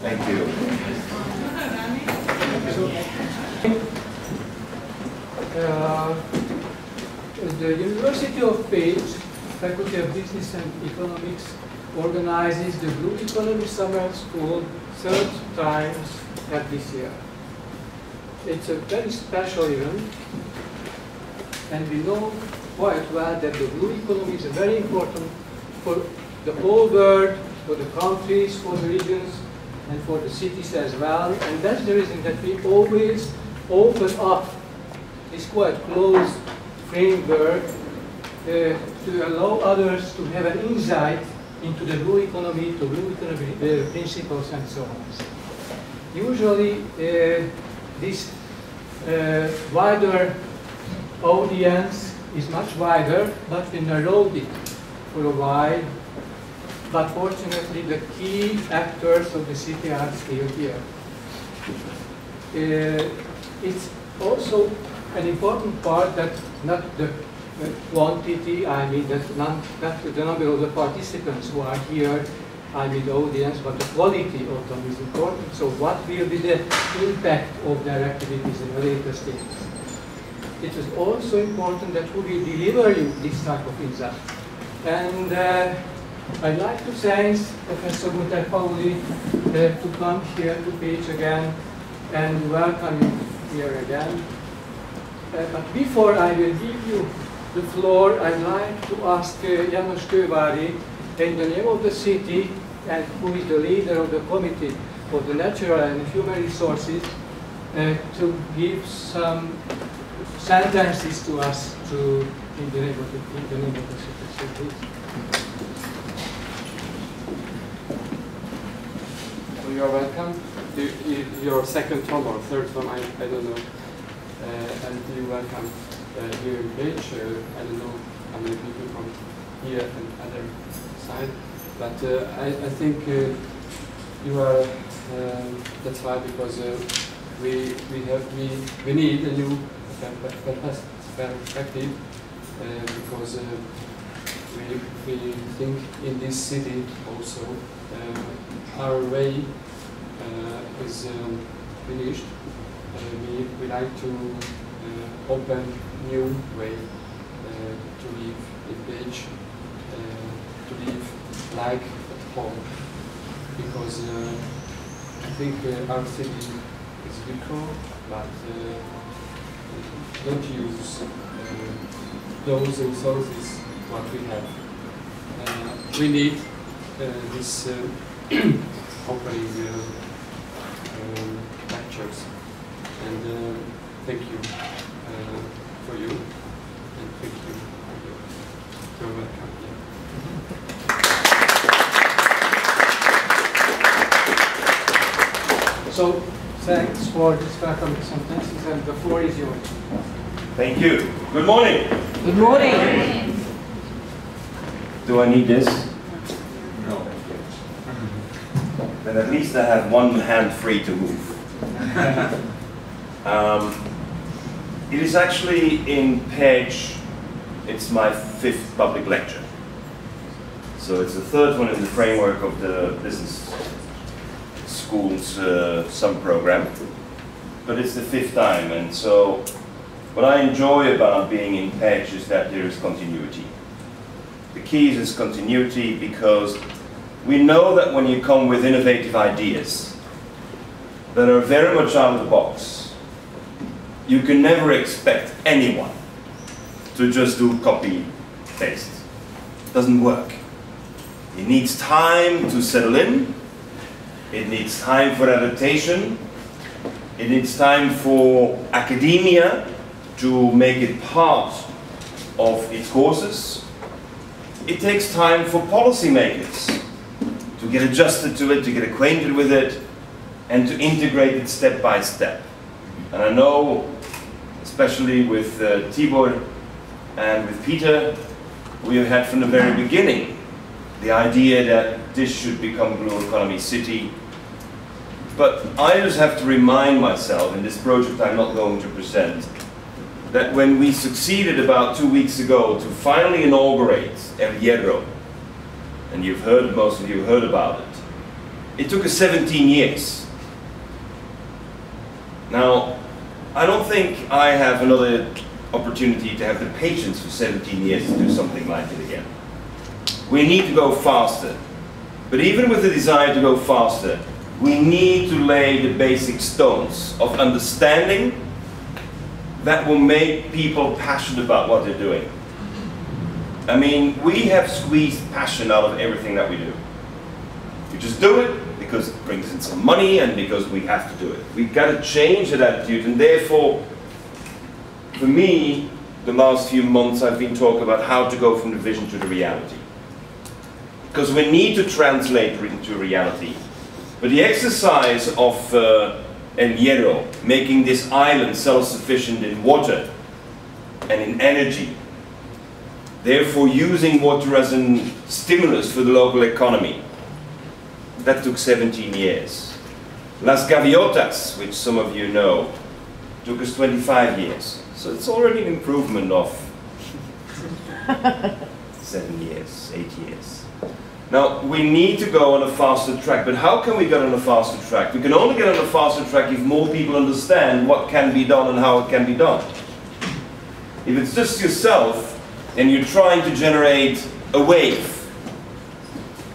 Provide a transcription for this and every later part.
Thank you. The University of Pécs, Faculty of Business and Economics, organizes the Blue Economy Summer School third time this year. It's a very special event, and we know quite well that the blue economy is very important for the whole world, for the countries, for the regions, and for the cities as well. And that's the reason that we always open up this quite closed framework to allow others to have an insight into the blue economy, to blue economy principles, and so on. Usually, this wider audience is much wider, but we narrowed it for a while. But fortunately, the key actors of the city are still here. It's also an important part that not the quantity, I mean not the number of the participants who are here, I mean the audience, but the quality of them is important. So what will be the impact of their activities in the later stages? It is also important that who will deliver you this type of insight. And I'd like to thank Professor Gunther Pauli to come here to Pécs again and welcome you here again. But before I will give you the floor, I'd like to ask János Kővári, in the name of the city, and who is the leader of the Committee of the Natural and Human Resources, to give some sentences to us in the name of the city. So please. Well, you are welcome. Your second home or third home, I don't know. And you're welcome here in Pécs. I don't know how many people from here and other side, but I think you are. That's why, because we need a new perspective, because we think in this city also our way is finished. We like to open new way to live in Pécs, to live like at home, because I think our city is beautiful, but don't use those resources what we have. We need this opening lectures. And thank you for you, and thank you for your welcome here. So, thanks for this welcoming sentences, and the floor is yours. Thank you. Good morning. Good morning. Do I need this? No. Then at least I have one hand free to move. It is actually in Pécs, it's my 5th public lecture. So it's the 3rd one in the framework of the business school's summer program, but it's the 5th time. And so what I enjoy about being in Pécs is that there is continuity. The key is continuity, because we know that when you come with innovative ideas that are very much out of the box, you can never expect anyone to just do copy-paste. It doesn't work. It needs time to settle in. It needs time for adaptation. It needs time for academia to make it part of its courses. It takes time for policymakers to get adjusted to it, to get acquainted with it, and to integrate it step by step. And I know, especially with Tibor and with Peter, we have had from the very beginning the idea that this should become a blue economy city. But I just have to remind myself, in this project I'm not going to present, that when we succeeded about 2 weeks ago to finally inaugurate El Hierro, and you've heard, most of you heard about it, It took us 17 years. Now, I don't think I have another opportunity to have the patience for 17 years to do something like it again. We need to go faster. But even with the desire to go faster, we need to lay the basic stones of understanding that will make people passionate about what they're doing. I mean, we have squeezed passion out of everything that we do. We just do it because it brings in some money and because we have to do it. We've got to change that attitude, and therefore, for me, the last few months I've been talking about how to go from the vision to the reality. Because we need to translate it into reality. But the exercise of El Hierro, making this island self-sufficient in water and in energy, therefore using water as a stimulus for the local economy, that took 17 years. Las Gaviotas, which some of you know, took us 25 years. So it's already an improvement of 7 years, 8 years. Now, we need to go on a faster track, but how can we get on a faster track? We can only get on a faster track if more people understand what can be done and how it can be done. If it's just yourself and you're trying to generate a wave,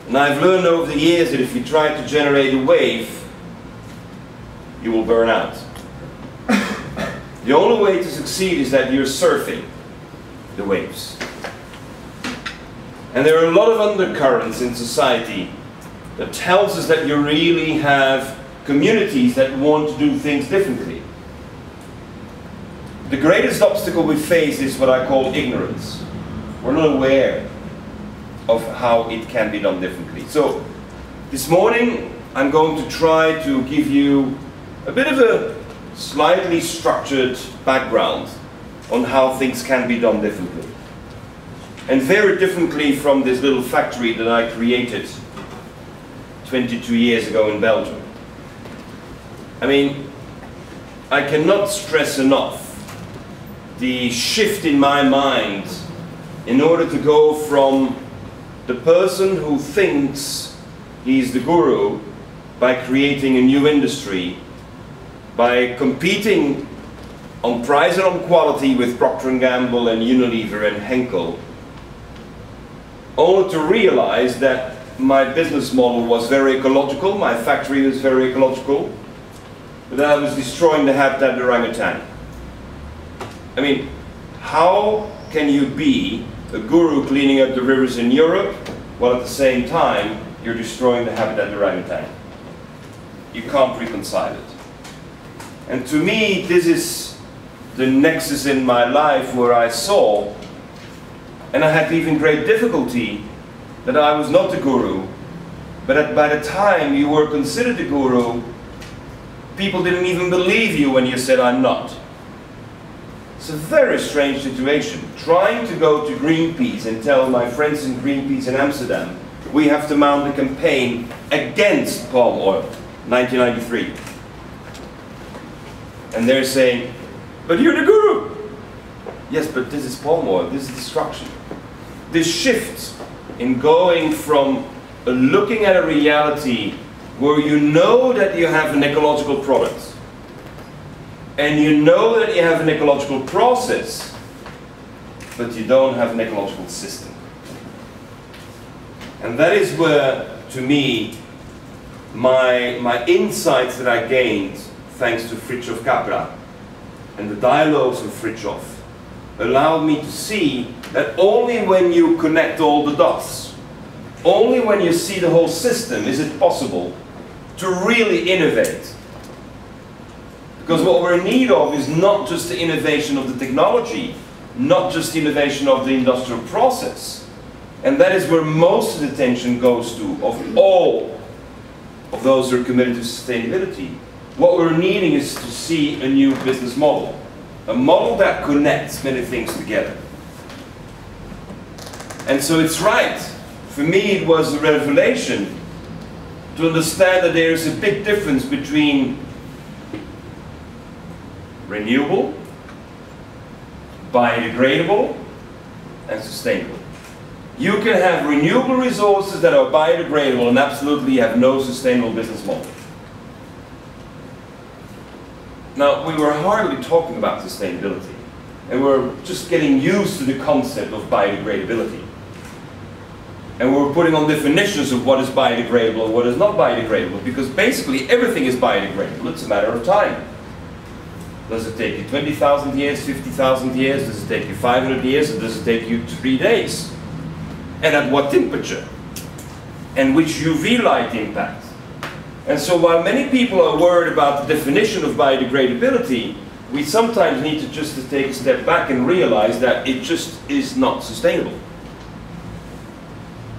and I've learned over the years that if you try to generate a wave, you will burn out. The only way to succeed is that you're surfing the waves. And there are a lot of undercurrents in society that tells us that you really have communities that want to do things differently. The greatest obstacle we face is what I call ignorance. We're not aware of how it can be done differently. So this morning I'm going to try to give you a bit of a slightly structured background on how things can be done differently. And very differently from this little factory that I created 22 years ago in Belgium. I mean, I cannot stress enough the shift in my mind in order to go from the person who thinks he's the guru by creating a new industry, by competing on price and on quality with Procter & Gamble and Unilever and Henkel, only to realize that my business model was very ecological, my factory was very ecological, but that I was destroying the habitat of the orangutan. I mean, how can you be a guru cleaning up the rivers in Europe while at the same time you're destroying the habitat of the orangutan? You can't reconcile it. And to me, this is the nexus in my life where I saw, and I had even great difficulty, that I was not the guru, but that by the time you were considered the guru, people didn't even believe you when you said, I'm not. It's a very strange situation. Trying to go to Greenpeace and tell my friends in Greenpeace in Amsterdam, we have to mount a campaign against palm oil, 1993. And they're saying, but you're the guru. Yes, but this is palm oil, this is destruction. This shift in going from looking at a reality where you know that you have an ecological product, and you know that you have an ecological process, but you don't have an ecological system. And that is where, to me, my insights that I gained, thanks to Fritjof Capra and the dialogues with Fritjof, allowed me to see that only when you connect all the dots, only when you see the whole system, is it possible to really innovate. Because what we're in need of is not just the innovation of the technology, not just the innovation of the industrial process. And that is where most of the attention goes to, of all of those who are committed to sustainability. What we're needing is to see a new business model. A model that connects many things together. And so it's right. For me it was a revelation to understand that there is a big difference between renewable, biodegradable, and sustainable. You can have renewable resources that are biodegradable and absolutely have no sustainable business model. Now, we were hardly talking about sustainability, and we're just getting used to the concept of biodegradability. And we're putting on definitions of what is biodegradable and what is not biodegradable, because basically everything is biodegradable. It's a matter of time. Does it take you 20,000 years, 50,000 years? Does it take you 500 years? Or does it take you 3 days? And at what temperature? And which UV light impact? And so while many people are worried about the definition of biodegradability, we sometimes need to just take a step back and realize that it just is not sustainable.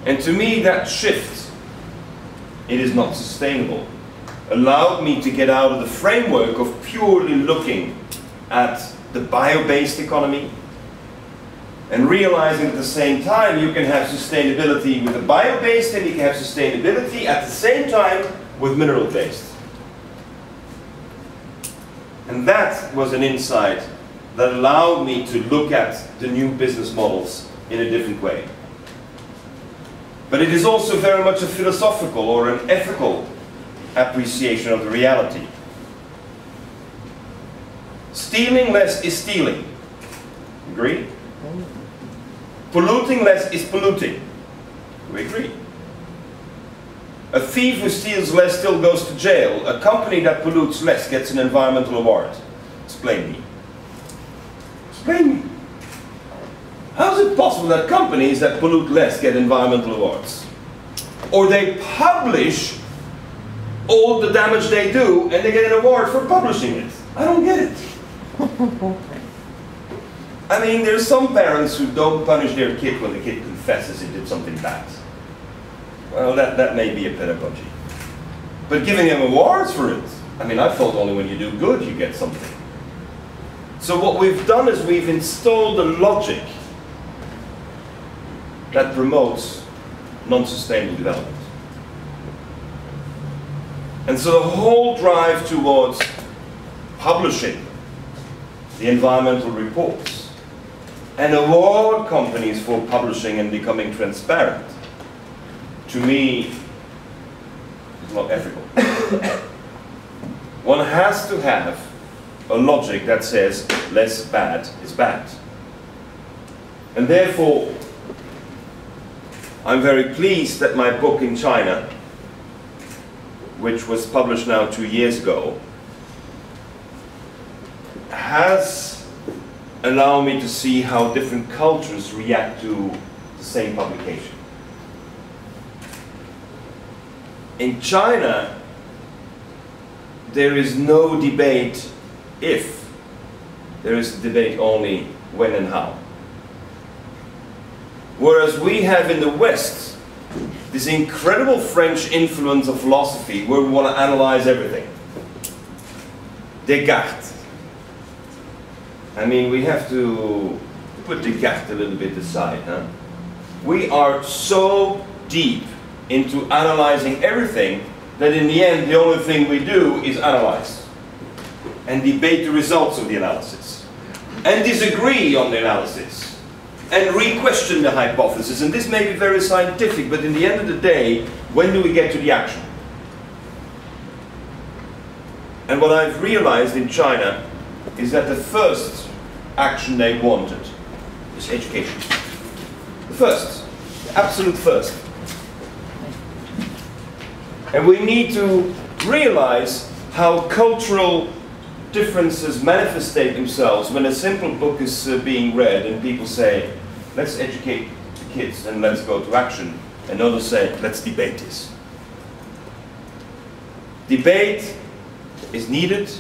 And to me, that shift, it is not sustainable, allowed me to get out of the framework of purely looking at the bio-based economy and realizing at the same time you can have sustainability with a bio-based and you can have sustainability at the same time with mineral-based. And that was an insight that allowed me to look at the new business models in a different way. But it is also very much a philosophical or an ethical appreciation of the reality. Stealing less is stealing. Agree? Polluting less is polluting. We agree. A thief who steals less still goes to jail. A company that pollutes less gets an environmental award. Explain me. Explain me. How is it possible that companies that pollute less get environmental awards? Or they publish all the damage they do and they get an award for publishing it? I don't get it. I mean, there's some parents who don't punish their kid when the kid confesses he did something bad. Well, that may be a pedagogy. But giving them awards for it, I mean, I thought only when you do good you get something. So what we've done is we've installed a logic that promotes non-sustainable development. And so the whole drive towards publishing the environmental reports and award companies for publishing and becoming transparent, to me, is not ethical. One has to have a logic that says less bad is bad. And therefore, I'm very pleased that my book in China, which was published now 2 years ago, has allowed me to see how different cultures react to the same publication. In China, there is no debate if, there is a debate only when and how. Whereas we have in the West this incredible French influence of philosophy where we want to analyze everything. Descartes. I mean, we have to put Descartes a little bit aside, huh? We are so deep into analyzing everything that in the end the only thing we do is analyze and debate the results of the analysis and disagree on the analysis and re-question the hypothesis. And this may be very scientific, but in the end of the day, when do we get to the action? And what I've realized in China is that the first action they wanted is education. The first, the absolute first. And we need to realize how cultural differences manifestate themselves when a simple book is being read and people say, let's educate the kids and let's go to action, and others say, let's debate this. Debate is needed,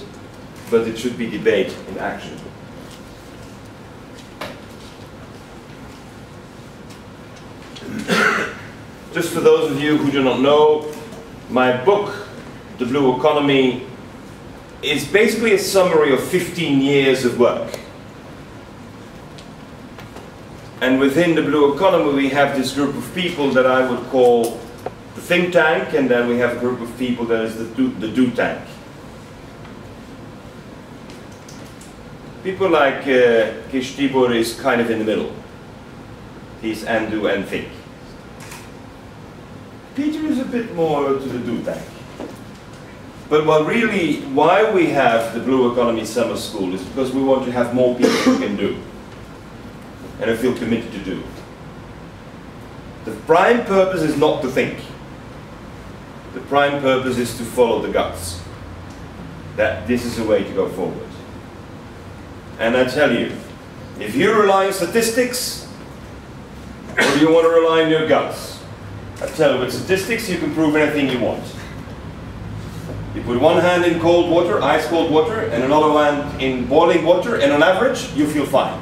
but it should be debate in action. Just for those of you who do not know, my book, The Blue Economy, is basically a summary of 15 years of work. And within the Blue Economy we have this group of people that I would call the think tank, and then we have a group of people that is the do tank. People like Kish Tibor is kind of in the middle. He's and do and think. Peter is a bit more to the do tank. But why we have the Blue Economy Summer School is because we want to have more people who can do and who feel committed to do. The prime purpose is not to think. The prime purpose is to follow the guts. That this is the way to go forward. And I tell you, if you rely on statistics, or do you want to rely on your guts? I tell you, with statistics you can prove anything you want. You put one hand in cold water, ice cold water, and another hand in boiling water, and on average, you feel fine.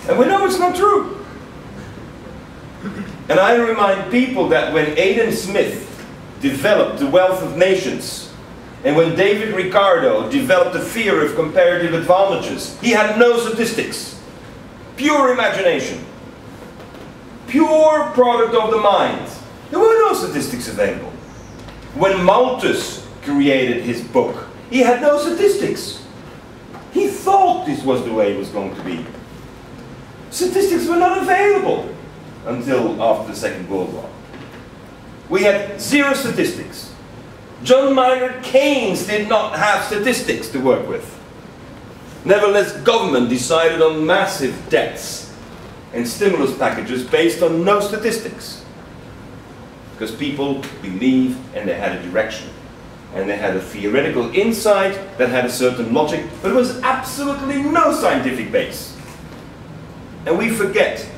And we know it's not true. And I remind people that when Adam Smith developed The Wealth of Nations, and when David Ricardo developed the theory of comparative advantages, he had no statistics. Pure imagination. Pure product of the mind. There were no statistics available. When Malthus created his book, he had no statistics. He thought this was the way it was going to be. Statistics were not available until after the Second World War. We had zero statistics. John Maynard Keynes did not have statistics to work with. Nevertheless, government decided on massive debts and stimulus packages based on no statistics. Because people believed and they had a direction. And they had a theoretical insight that had a certain logic, but it was absolutely no scientific base. And we forget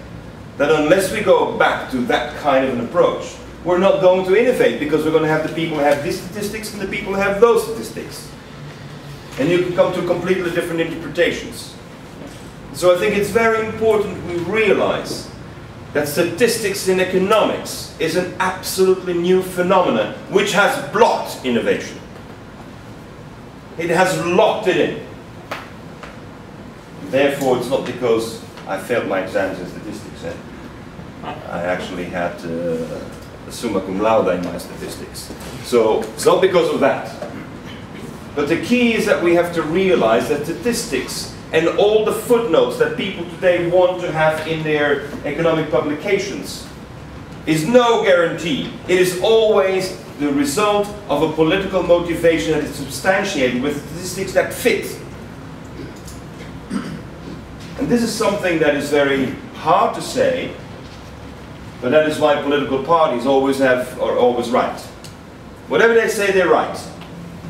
that unless we go back to that kind of an approach, we're not going to innovate, because we're going to have the people who have these statistics and the people who have those statistics. And you can come to completely different interpretations. So I think it's very important we realize that statistics in economics is an absolutely new phenomenon which has blocked innovation. It has locked it in. Therefore, it's not because I failed my exams in statistics. I actually had a summa cum laude in my statistics. So it's not because of that. But the key is that we have to realize that statistics and all the footnotes that people today want to have in their economic publications is no guarantee. It is always the result of a political motivation that is substantiated with statistics that fit. And this is something that is very hard to say, but that is why political parties always are always right. Whatever they say, they're right.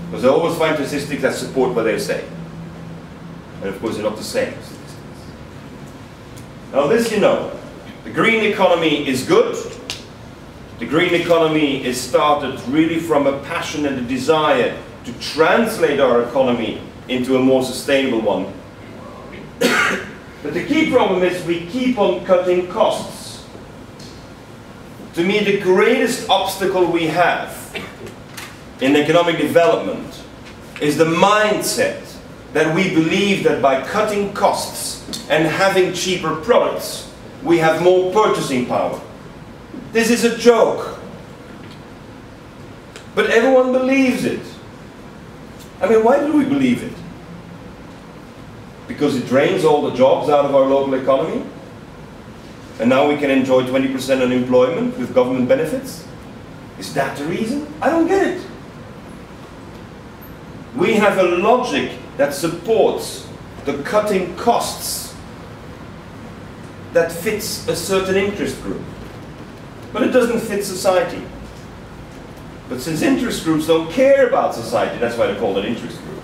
Because they always find statistics that support what they say. And of course, they're not the same statistics. Now this you know. The green economy is good. The green economy is started really from a passion and a desire to translate our economy into a more sustainable one. But the key problem is we keep on cutting costs. To me, the greatest obstacle we have in economic development is the mindset that we believe that by cutting costs and having cheaper products, we have more purchasing power. This is a joke. But everyone believes it. I mean, why do we believe it? Because it drains all the jobs out of our local economy? And now we can enjoy 20% unemployment with government benefits? Is that the reason? I don't get it. We have a logic that supports the cutting costs that fits a certain interest group. But it doesn't fit society. But since interest groups don't care about society, that's why they call it interest group.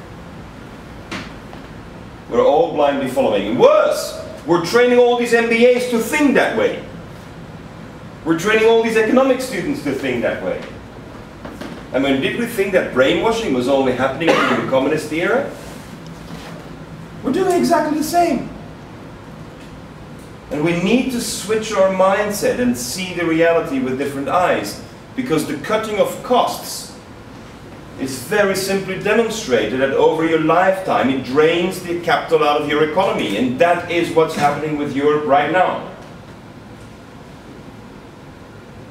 We're all blindly following. And worse, we're training all these MBAs to think that way. We're training all these economic students to think that way. I mean, did we think that brainwashing was only happening in the communist era? We're doing exactly the same. And we need to switch our mindset and see the reality with different eyes. Because the cutting of costs is very simply demonstrated that over your lifetime it drains the capital out of your economy. And that is what's happening with Europe right now.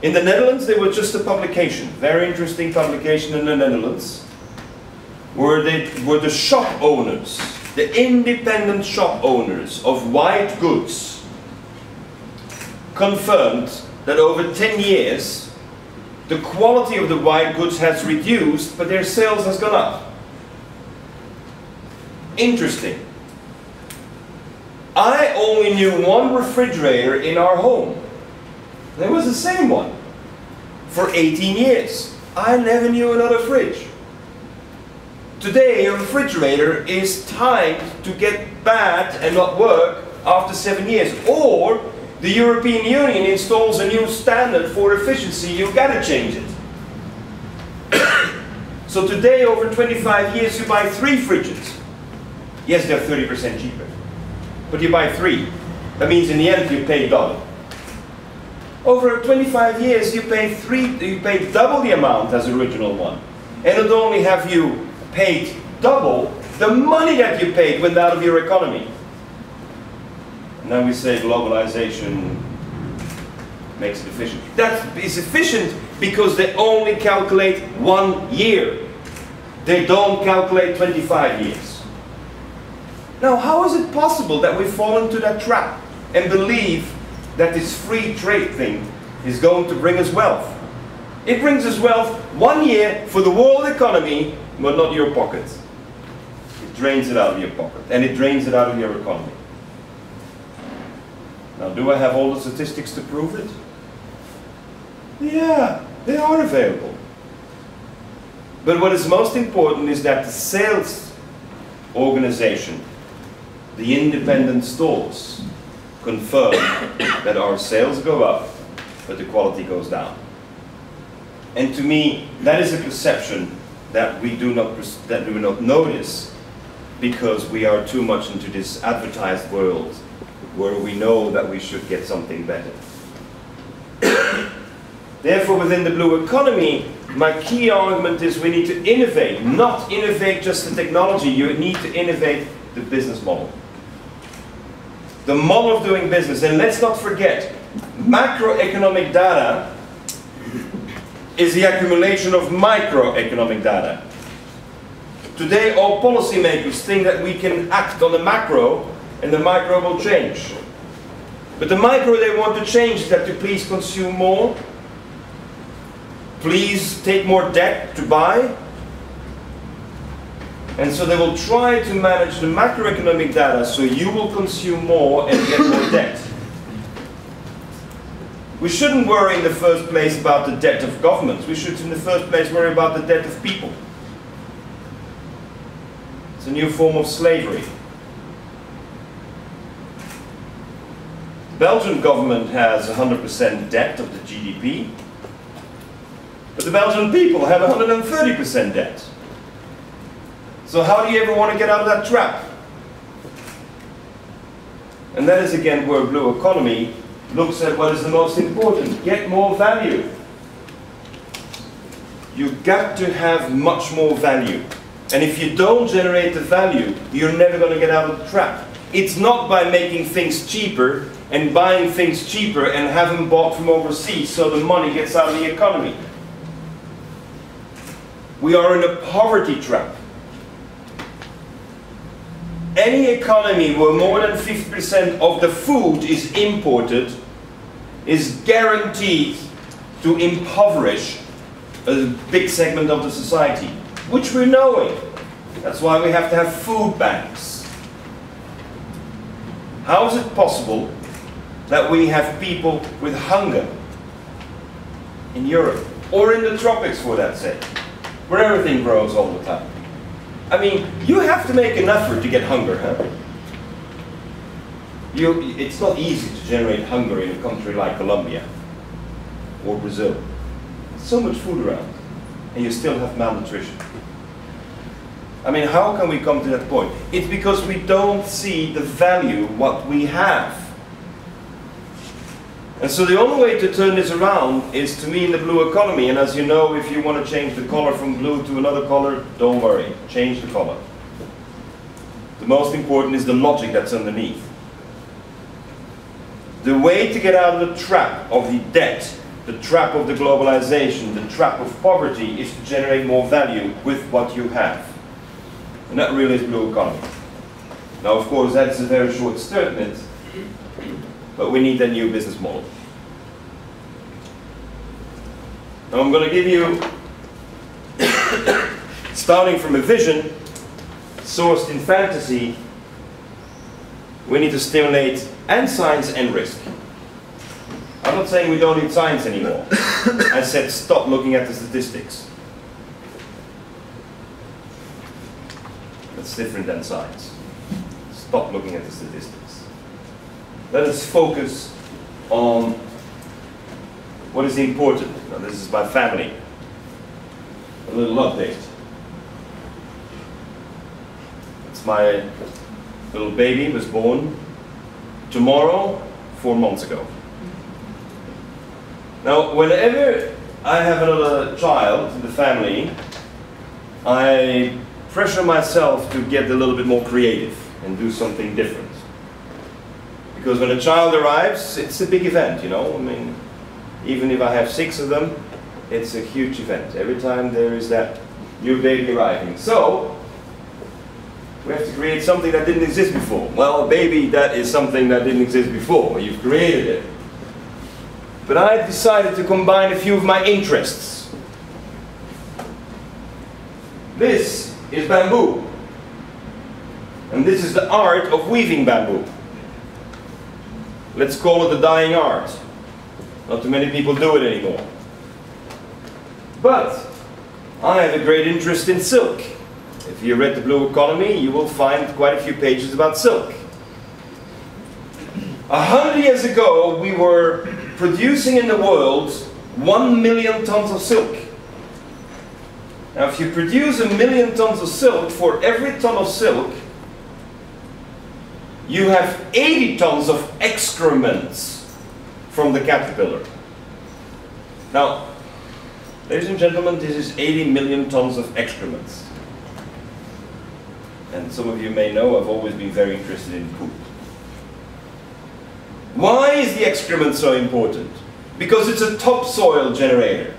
In the Netherlands, there was just a publication, very interesting publication in the Netherlands, where the shop owners, the independent shop owners of white goods confirmed that over 10 years, the quality of the white goods has reduced, but their sales has gone up. Interesting. I only knew one refrigerator in our home. It was the same one for 18 years. I never knew another fridge. Today, a refrigerator is timed to get bad and not work after 7 years. Or the European Union installs a new standard for efficiency, you've got to change it. So today, over 25 years, you buy 3 fridges. Yes, they're 30% cheaper. But you buy 3. That means in the end you pay double. Over 25 years you pay double the amount as the original one. And not only have you paid double, the money that you paid went out of your economy. And now we say globalization makes it efficient. That is efficient because they only calculate 1 year. They don't calculate 25 years. Now, how is it possible that we fall into that trap and believe that this free trade thing is going to bring us wealth? It brings us wealth 1 year for the world economy, but not your pocket. It drains it out of your pocket, and it drains it out of your economy. Now, do I have all the statistics to prove it? Yeah, they are available. But what is most important is that the sales organization, the independent stores, confirm that our sales go up, but the quality goes down. And to me, that is a perception that we do not notice because we are too much into this advertised world where we know that we should get something better. Therefore, within the blue economy, my key argument is we need to innovate, not innovate just the technology, you need to innovate the business model. The model of doing business. And let's not forget, macroeconomic data is the accumulation of microeconomic data. Today, all policymakers think that we can act on the macro and the micro will change. But the micro they want to change is that to please consume more, please take more debt to buy. And so they will try to manage the macroeconomic data so you will consume more and get more debt. We shouldn't worry in the first place about the debt of governments. We should in the first place worry about the debt of people. It's a new form of slavery. The Belgian government has 100% debt of the GDP, but the Belgian people have 130% debt. So how do you ever want to get out of that trap? And that is again where blue economy looks at what is the most important. Get more value. You've got to have much more value. And if you don't generate the value, you're never going to get out of the trap. It's not by making things cheaper and buying things cheaper and have them bought from overseas so the money gets out of the economy. We are in a poverty trap. Any economy where more than 50% of the food is imported is guaranteed to impoverish a big segment of the society, which we're knowing. That's why we have to have food banks. How is it possible that we have people with hunger in Europe, or in the tropics for that sake, where everything grows all the time? I mean, you have to make an effort to get hunger, huh? It's not easy to generate hunger in a country like Colombia or Brazil. So much food around, and you still have malnutrition. I mean, how can we come to that point? It's because we don't see the value what we have. And so the only way to turn this around is to me in the blue economy. And as you know, if you want to change the color from blue to another color, don't worry, change the color. The most important is the logic that's underneath. The way to get out of the trap of the debt, the trap of the globalization, the trap of poverty is to generate more value with what you have. And that really is blue economy. Now, of course, that's a very short statement, but we need a new business model. Now, I'm going to give you, starting from a vision sourced in fantasy, we need to stimulate and science and risk. I'm not saying we don't need science anymore. I said stop looking at the statistics. That's different than science. Stop looking at the statistics. Let us focus on what is important. Now, this is my family. A little update. It's my little baby was born tomorrow, 4 months ago. Now, whenever I have another child in the family, I pressure myself to get a little bit more creative and do something different. Because when a child arrives, it's a big event, you know. I mean, even if I have 6 of them, it's a huge event. Every time there is that new baby arriving. So, we have to create something that didn't exist before. Well, a baby, that is something that didn't exist before. You've created it. But I decided to combine a few of my interests. This is bamboo. And this is the art of weaving bamboo. Let's call it the dying art. Not too many people do it anymore. But I have a great interest in silk. If you read The Blue Economy, you will find quite a few pages about silk. 100 years ago, we were producing in the world 1 million tons of silk. Now, if you produce 1 million tons of silk, for every ton of silk, you have 80 tons of excrements from the caterpillar. Now, ladies and gentlemen, this is 80 million tons of excrements. And some of you may know I've always been very interested in poop. Why is the excrement so important? Because it's a topsoil generator.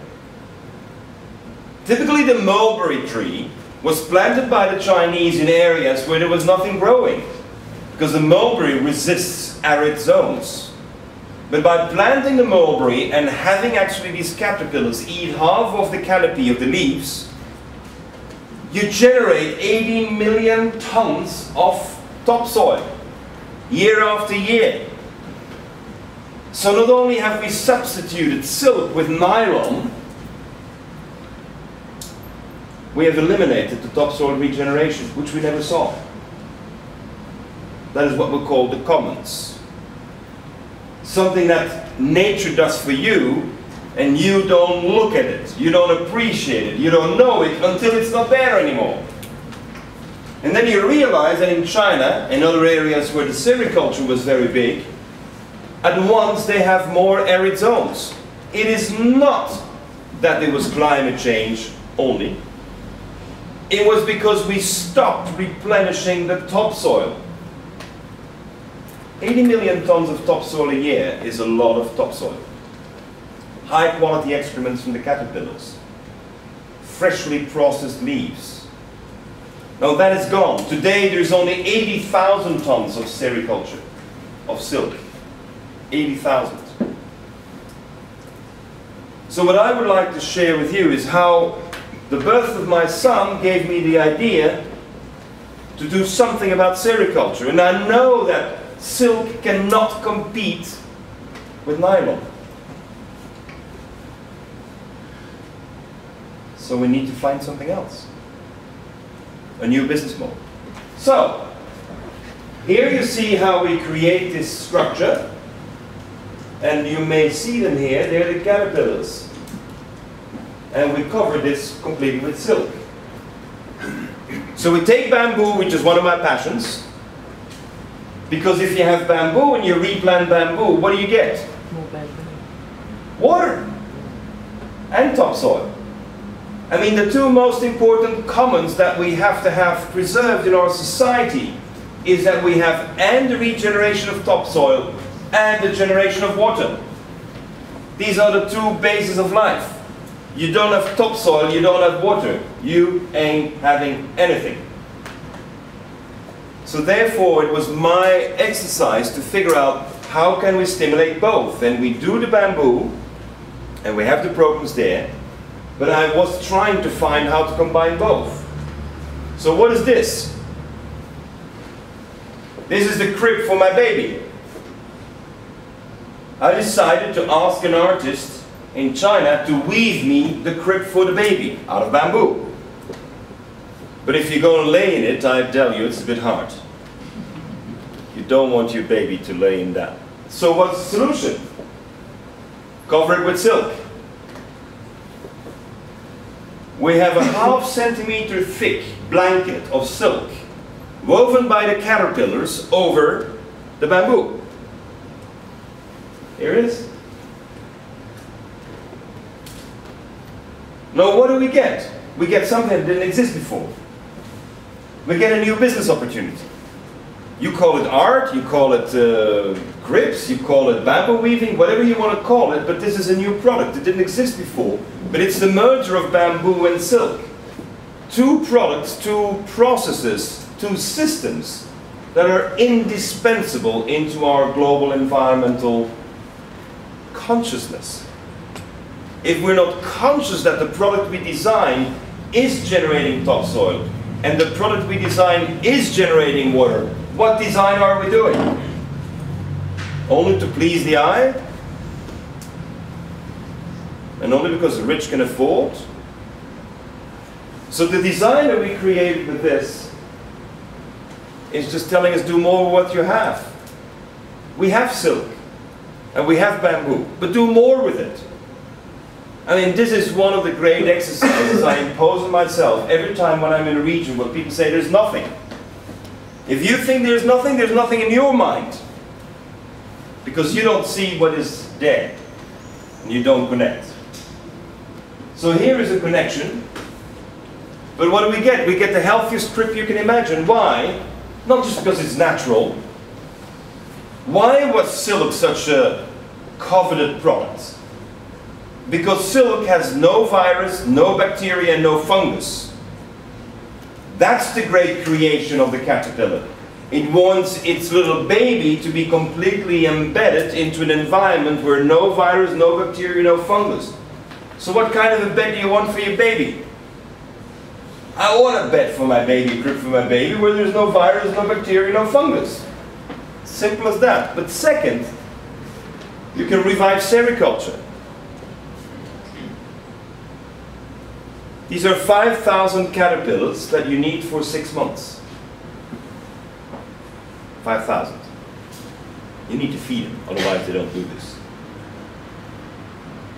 Typically the mulberry tree was planted by the Chinese in areas where there was nothing growing, because the mulberry resists arid zones. But by planting the mulberry and having actually these caterpillars eat half of the canopy of the leaves, you generate 80 million tons of topsoil year after year. So not only have we substituted silk with nylon, we have eliminated the topsoil regeneration, which we never saw. That is what we call the commons. Something that nature does for you, and you don't look at it, you don't appreciate it, you don't know it until it's not there anymore. And then you realize that in China and other areas where the sericulture was very big, at once they have more arid zones. It is not that it was climate change only. It was because we stopped replenishing the topsoil. 80 million tons of topsoil a year is a lot of topsoil. High quality excrements from the caterpillars. Freshly processed leaves. Now that is gone. Today there's only 80,000 tons of sericulture, of silk. 80,000. So what I would like to share with you is how the birth of my son gave me the idea to do something about sericulture. And I know that silk cannot compete with nylon. So we need to find something else. A new business model. So, here you see how we create this structure. And you may see them here, they're the caterpillars. And we cover this completely with silk. So we take bamboo, which is one of my passions. Because if you have bamboo and you replant bamboo, what do you get? More bamboo. Water. And topsoil. I mean, the two most important commons that we have to have preserved in our society is that we have and the regeneration of topsoil and the generation of water. These are the two bases of life. You don't have topsoil, you don't have water. You ain't having anything. So therefore, it was my exercise to figure out how can we stimulate both. And we do the bamboo, and we have the programs there, but I was trying to find how to combine both. So what is this? This is the crib for my baby. I decided to ask an artist in China to weave me the crib for the baby out of bamboo. But if you go and lay in it, I tell you, it's a bit hard. You don't want your baby to lay in that. So what's the solution? Cover it with silk. We have a ½ centimeter thick blanket of silk woven by the caterpillars over the bamboo. Here it is. Now what do we get? We get something that didn't exist before. We get a new business opportunity. You call it art, you call it cribs, you call it bamboo weaving, whatever you want to call it, but this is a new product. It didn't exist before. But it's the merger of bamboo and silk. Two products, two processes, two systems that are indispensable into our global environmental consciousness. If we're not conscious that the product we design is generating topsoil, and the product we design is generating water, what design are we doing? Only to please the eye? And only because the rich can afford? So the design that we created with this is just telling us do more with what you have. We have silk, and we have bamboo, but do more with it. I mean, this is one of the great exercises I impose on myself every time when I'm in a region where people say there's nothing. If you think there's nothing in your mind. Because you don't see what is there. And you don't connect. So here is a connection. But what do we get? We get the healthiest crib you can imagine. Why? Not just because it's natural. Why was silk such a coveted product? Because silk has no virus, no bacteria, no fungus. That's the great creation of the caterpillar. It wants its little baby to be completely embedded into an environment where no virus, no bacteria, no fungus. So what kind of a bed do you want for your baby? I want a bed for my baby, a crib for my baby, where there's no virus, no bacteria, no fungus. Simple as that. But second, you can revive sericulture. These are 5,000 caterpillars that you need for 6 months. 5,000. You need to feed them, otherwise they don't do this.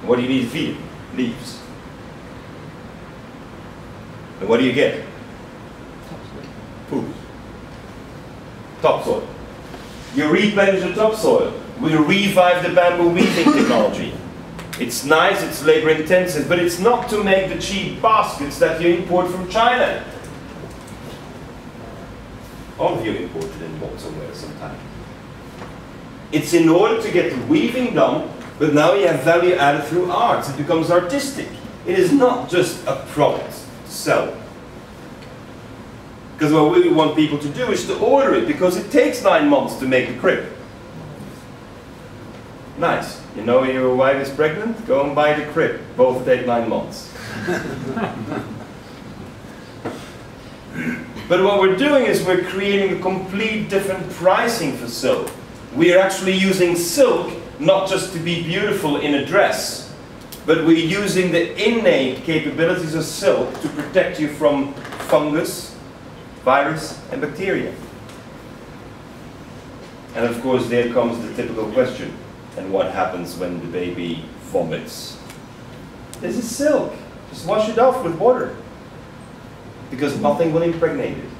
What do you need to feed them? Leaves. And what do you get? Poop. Topsoil. You replenish the topsoil. We revive the bamboo weaving technology. It's nice, it's labor intensive, but it's not to make the cheap baskets that you import from China. All of you imported and bought somewhere sometime. It's in order to get the weaving done, but now you have value added through arts. It becomes artistic. It is not just a product to sell. Because what we want people to do is to order it, because it takes 9 months to make a crib. Nice. You know your wife is pregnant? Go and buy the crib. Both take 9 months. But what we're doing is we're creating a complete different pricing for silk. We are actually using silk not just to be beautiful in a dress, but we're using the innate capabilities of silk to protect you from fungus, virus, and bacteria. And of course there comes the typical question. And what happens when the baby vomits? This is silk. Just wash it off with water. Because nothing will impregnate it.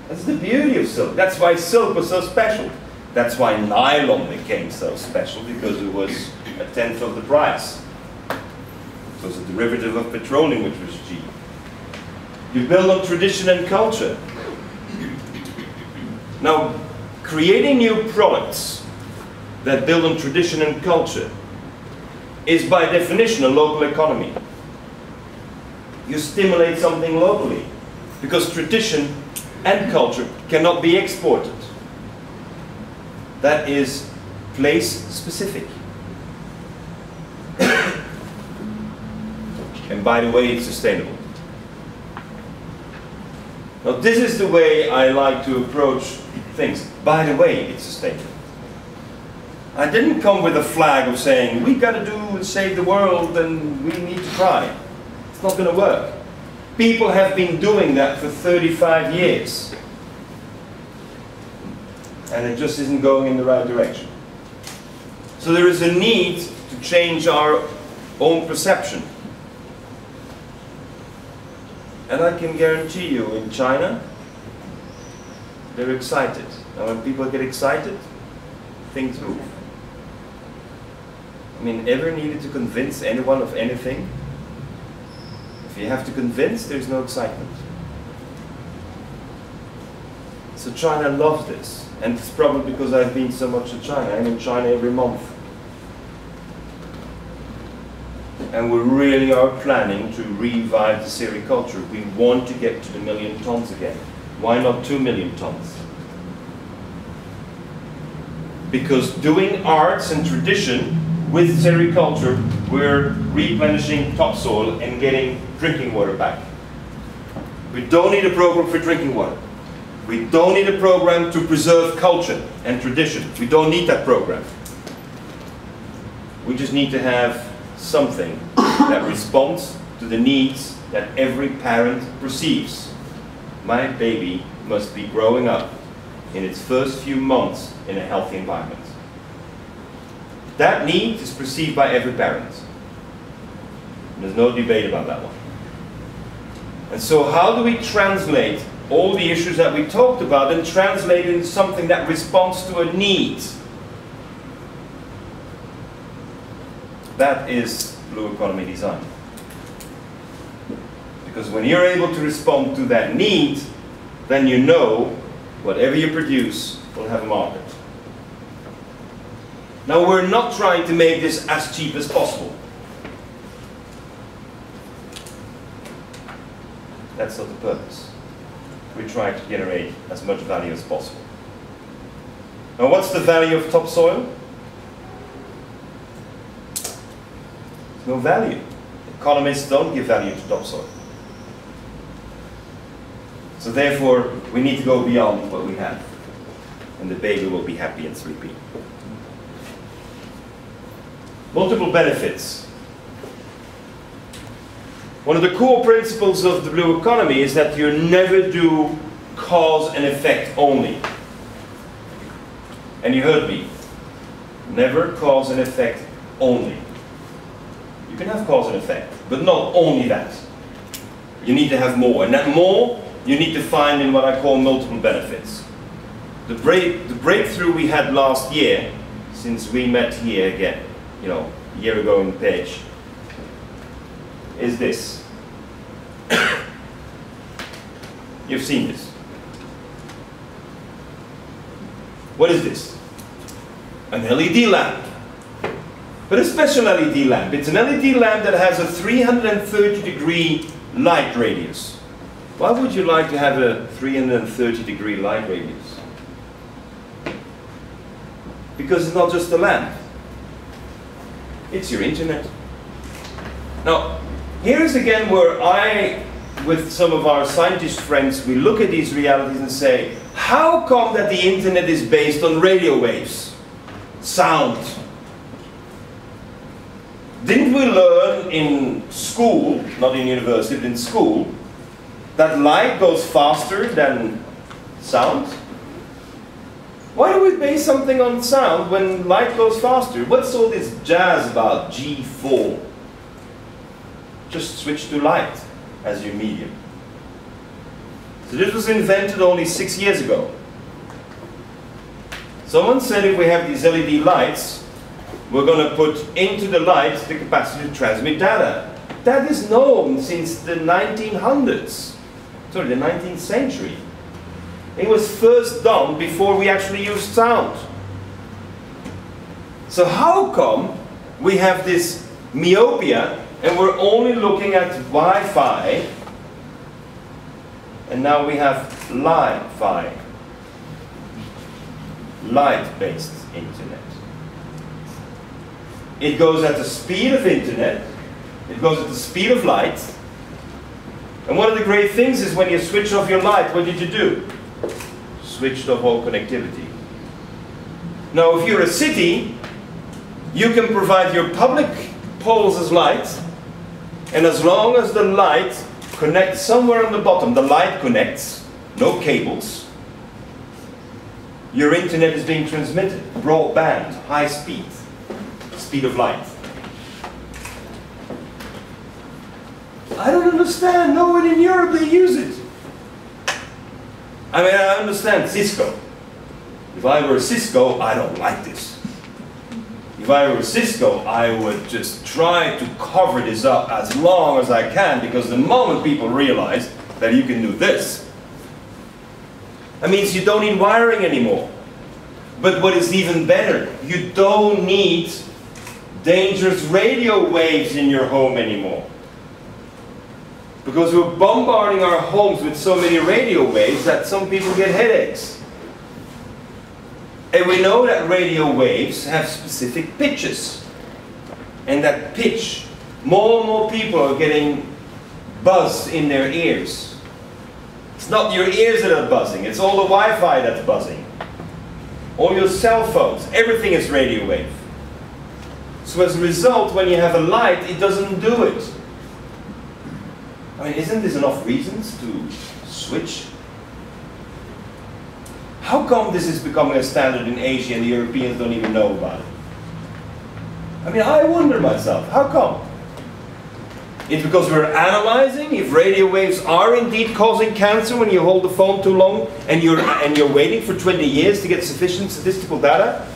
That's the beauty of silk. That's why silk was so special. That's why nylon became so special, because it was 1/10 of the price. It was a derivative of petroleum, which was cheap. You build on tradition and culture. Now, creating new products that build on tradition and culture is by definition a local economy. You stimulate something locally, because tradition and culture cannot be exported. That is place specific. And by the way, it's sustainable. Now this is the way I like to approach things. By the way, it's sustainable. I didn't come with a flag of saying, we got to do and save the world and we need to try. It's not going to work. People have been doing that for 35 years. And it just isn't going in the right direction. So there is a need to change our own perception. And I can guarantee you, in China, they're excited. And when people get excited, things move. I mean, ever needed to convince anyone of anything? If you have to convince, there's no excitement. So China loves this. And it's probably because I've been so much in China. I'm in China every month. And we really are planning to revive the sericulture. We want to get to the 1 million tons again. Why not 2 million tons? Because doing arts and tradition with sericulture, we're replenishing topsoil and getting drinking water back. We don't need a program for drinking water. We don't need a program to preserve culture and tradition. We don't need that program. We just need to have something that responds to the needs that every parent perceives. My baby must be growing up in its first few months in a healthy environment. That need is perceived by every parent. There's no debate about that one. And so how do we translate all the issues that we talked about and translate it into something that responds to a need? That is blue economy design. Because when you're able to respond to that need, then you know whatever you produce will have a market. Now we're not trying to make this as cheap as possible. That's not the purpose. We try to generate as much value as possible. Now what's the value of topsoil? There's no value. Economists don't give value to topsoil. So therefore, we need to go beyond what we have. And the baby will be happy and sleepy. Multiple benefits. One of the core principles of the blue economy is that you never do cause and effect only. And you heard me. Never cause and effect only. You can have cause and effect, but not only that. You need to have more. And that more, you need to find in what I call multiple benefits. The breakthrough we had last year, since we met here again, a year ago in Pécs, is this. You've seen this. What is this? An LED lamp. But a special LED lamp. It's an LED lamp that has a 330-degree light radius. Why would you like to have a 330-degree light radius? Because it's not just a lamp. It's your internet. Now, here's again where I, with some of our scientist friends, we look at these realities and say, how come that the internet is based on radio waves? Sound. Didn't we learn in school, not in university, but in school, that light goes faster than sound? Why do we base something on sound when light goes faster? What's all this jazz about G4? Just switch to light as your medium. So this was invented only 6 years ago. Someone said if we have these LED lights, we're going to put into the light the capacity to transmit data. That is known since the 1900s. Sorry, the 19th century. It was first done before we actually used sound. So how come we have this myopia and we're only looking at Wi-Fi And now we have Li-Fi, light-based internet. It goes at the speed of internet, it goes at the speed of light. And one of the great things is when you switch off your light, what did you do? Switched off all connectivity. Now if you're a city, you can provide your public poles as light, and as long as the light connects somewhere on the bottom, the light connects, no cables, your internet is being transmitted, broadband, high speed, speed of light. I don't understand, no one in Europe, they use it. I mean, I understand Cisco. If I were Cisco, I don't like this. If I were Cisco, I would just try to cover this up as long as I can, because the moment people realize that you can do this, that means you don't need wiring anymore. But what is even better, you don't need dangerous radio waves in your home anymore. Because we're bombarding our homes with so many radio waves that some people get headaches. And we know that radio waves have specific pitches. And that pitch, more and more people are getting buzz in their ears. It's not your ears that are buzzing, it's all the Wi-Fi that's buzzing. All your cell phones, everything is radio wave. So as a result, when you have a light, it doesn't do it. I mean, isn't this enough reasons to switch? How come this is becoming a standard in Asia and the Europeans don't even know about it? I mean, I wonder myself, how come? It's because we're analyzing if radio waves are indeed causing cancer when you hold the phone too long and you're waiting for 20 years to get sufficient statistical data?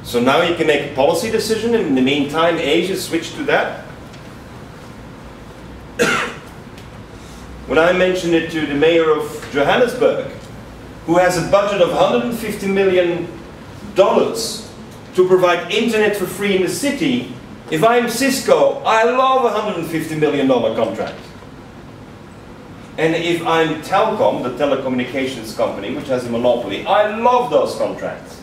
So now you can make a policy decision, and in the meantime Asia switched to that? When I mentioned it to the mayor of Johannesburg, who has a budget of $150 million to provide internet for free in the city, if I'm Cisco, I love a $150 million contract. And if I'm Telkom, the telecommunications company, which has a monopoly, I love those contracts.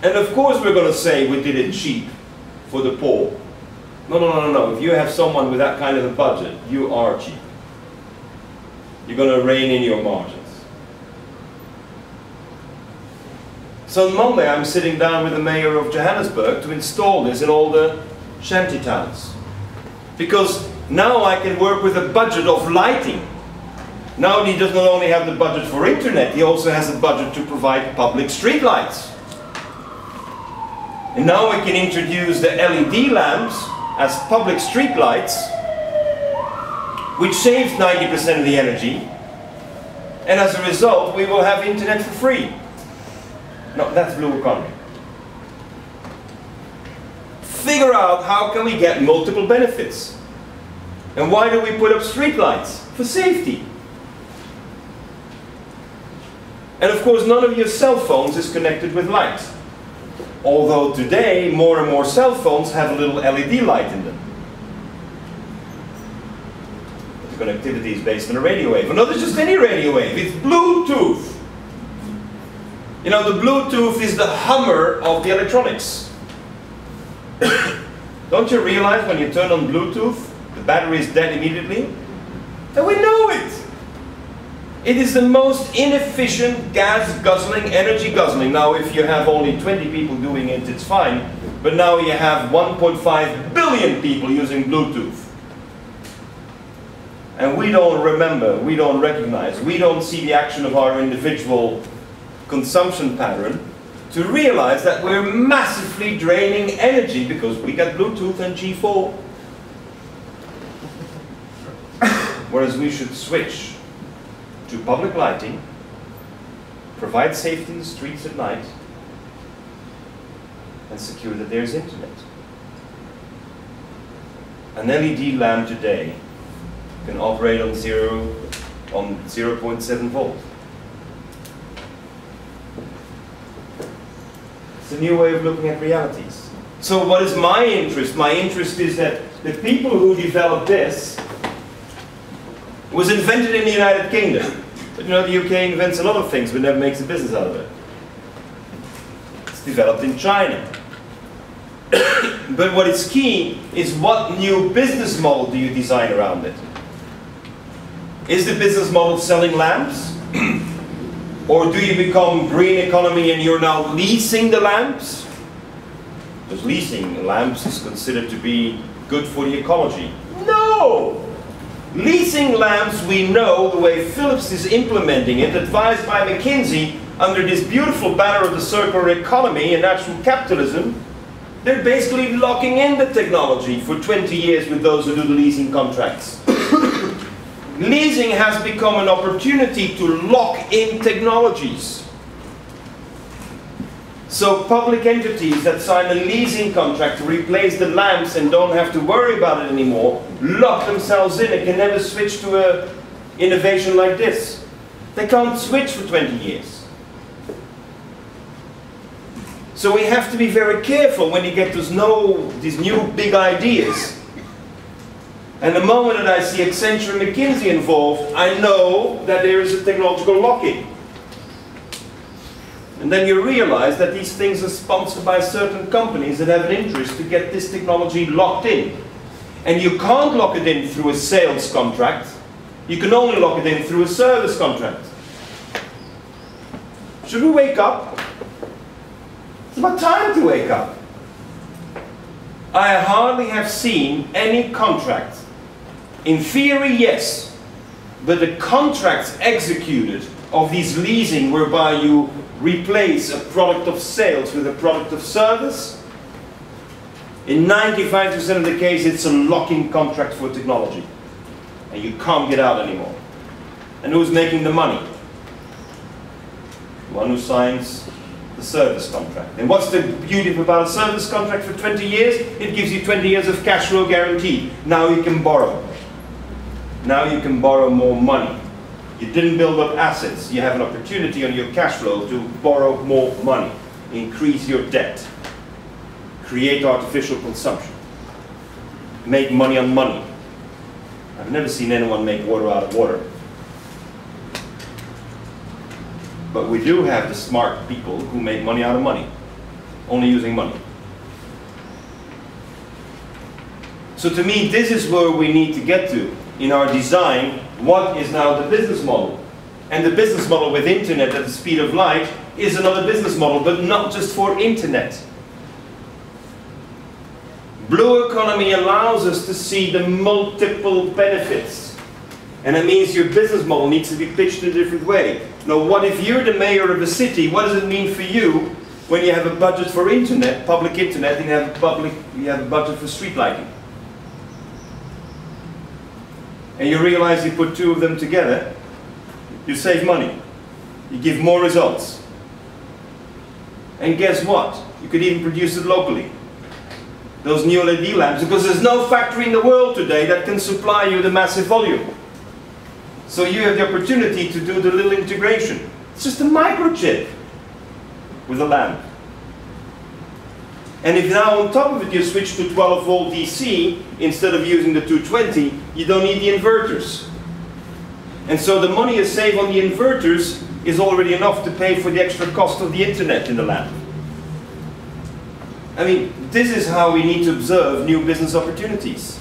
And of course we're going to say we did it cheap for the poor. No, no, no, no, no. If you have someone with that kind of a budget, you are cheap. You're going to rein in your margins. So on Monday I'm sitting down with the mayor of Johannesburg to install this in all the shanty towns. Because now I can work with a budget of lighting. Now he does not only have the budget for internet, he also has a budget to provide public street lights. And now we can introduce the LED lamps as public street lights, which saves 90% of the energy, and as a result we will have internet for free. No, that's blue economy. Figure out how can we get multiple benefits. And why do we put up street lights? For safety. And of course none of your cell phones is connected with light. Although today, more and more cell phones have a little LED light in them. The connectivity is based on a radio wave. And not just any radio wave, it's Bluetooth. You know, the Bluetooth is the Hummer of the electronics. Don't you realize when you turn on Bluetooth, the battery is dead immediately? And we know it! It is the most inefficient gas-guzzling, energy-guzzling. Now, if you have only 20 people doing it, it's fine. But now you have 1.5 billion people using Bluetooth. And we don't remember, we don't recognize, we don't see the action of our individual consumption pattern to realize that we're massively draining energy because we got Bluetooth and G4. Whereas we should switch to public lighting, provide safety in the streets at night, and secure that there's internet. An LED lamp today can operate on 0.7 volts. It's a new way of looking at realities. So what is my interest? My interest is that the people who develop this It was invented in the United Kingdom. But you know, the UK invents a lot of things but never makes a business out of it. It's developed in China. But what is key is what new business model do you design around it? Is the business model selling lamps? Or do you become green economy and you're now leasing the lamps? Because leasing lamps is considered to be good for the ecology. No! Leasing lamps, we know, the way Philips is implementing it, advised by McKinsey, under this beautiful banner of the circular economy and natural capitalism, they're basically locking in the technology for 20 years with those who do the leasing contracts. Leasing has become an opportunity to lock in technologies. So public entities that sign a leasing contract to replace the lamps and don't have to worry about it anymore, lock themselves in and can never switch to an innovation like this. They can't switch for 20 years. So we have to be very careful when you get these new big ideas. And the moment that I see Accenture and McKinsey involved, I know that there is a technological lock-in. And then you realize that these things are sponsored by certain companies that have an interest to get this technology locked in. And you can't lock it in through a sales contract. You can only lock it in through a service contract. Should we wake up? It's about time to wake up. I hardly have seen any contract. In theory, yes, but the contracts executed of these leasing whereby you replace a product of sales with a product of service, in 95% of the case it's a lock-in contract for technology. And you can't get out anymore. And who's making the money? The one who signs the service contract. And what's the beauty about a service contract for 20 years? It gives you 20 years of cash flow guaranteed. Now you can borrow. Now you can borrow more money. You didn't build up assets. You have an opportunity on your cash flow to borrow more money. Increase your debt. Create artificial consumption. Make money on money. I've never seen anyone make water out of water. But we do have the smart people who make money out of money. Only using money. So to me, this is where we need to get to in our design. What is now the business model? And the business model with internet at the speed of light is another business model, but not just for internet. Blue economy allows us to see the multiple benefits. And that means your business model needs to be pitched in a different way. Now, what if you're the mayor of a city? What does it mean for you when you have a budget for internet, public internet, and you have a budget for street lighting? And you realize you put two of them together, you save money. You give more results. And guess what? You could even produce it locally. Those new LED lamps, because there's no factory in the world today that can supply you the massive volume. So you have the opportunity to do the little integration. It's just a microchip with a lamp. And if now on top of it you switch to 12 volt DC instead of using the 220, you don't need the inverters. And so the money you save on the inverters is already enough to pay for the extra cost of the internet in the lamp. I mean, this is how we need to observe new business opportunities.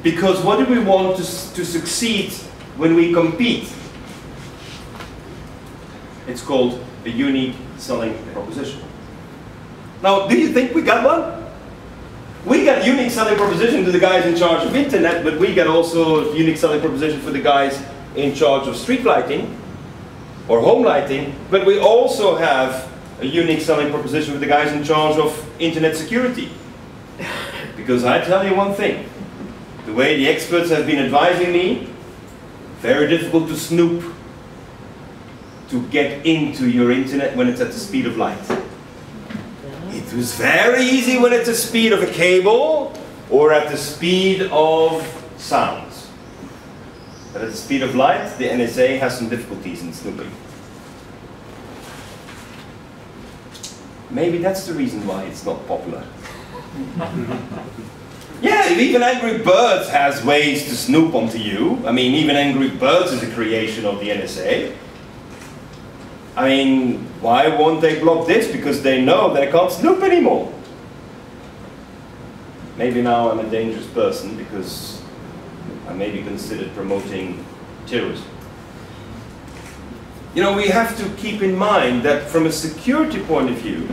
Because what do we want to succeed when we compete? It's called a unique selling proposition. Now, do you think we got one? We got a unique selling proposition to the guys in charge of internet, but we got also a unique selling proposition for the guys in charge of street lighting or home lighting, but we also have a unique selling proposition for the guys in charge of internet security. Because I tell you one thing, the way the experts have been advising me, very difficult to snoop to get into your internet when it's at the speed of light. It was very easy when it's the speed of a cable or at the speed of sound. But at the speed of light, the NSA has some difficulties in snooping. Maybe that's the reason why it's not popular. Yeah, even Angry Birds has ways to snoop onto you. I mean, even Angry Birds is a creation of the NSA. I mean, why won't they block this? Because they know they can't snoop anymore. Maybe now I'm a dangerous person because I may be considered promoting terrorism. You know, we have to keep in mind that from a security point of view,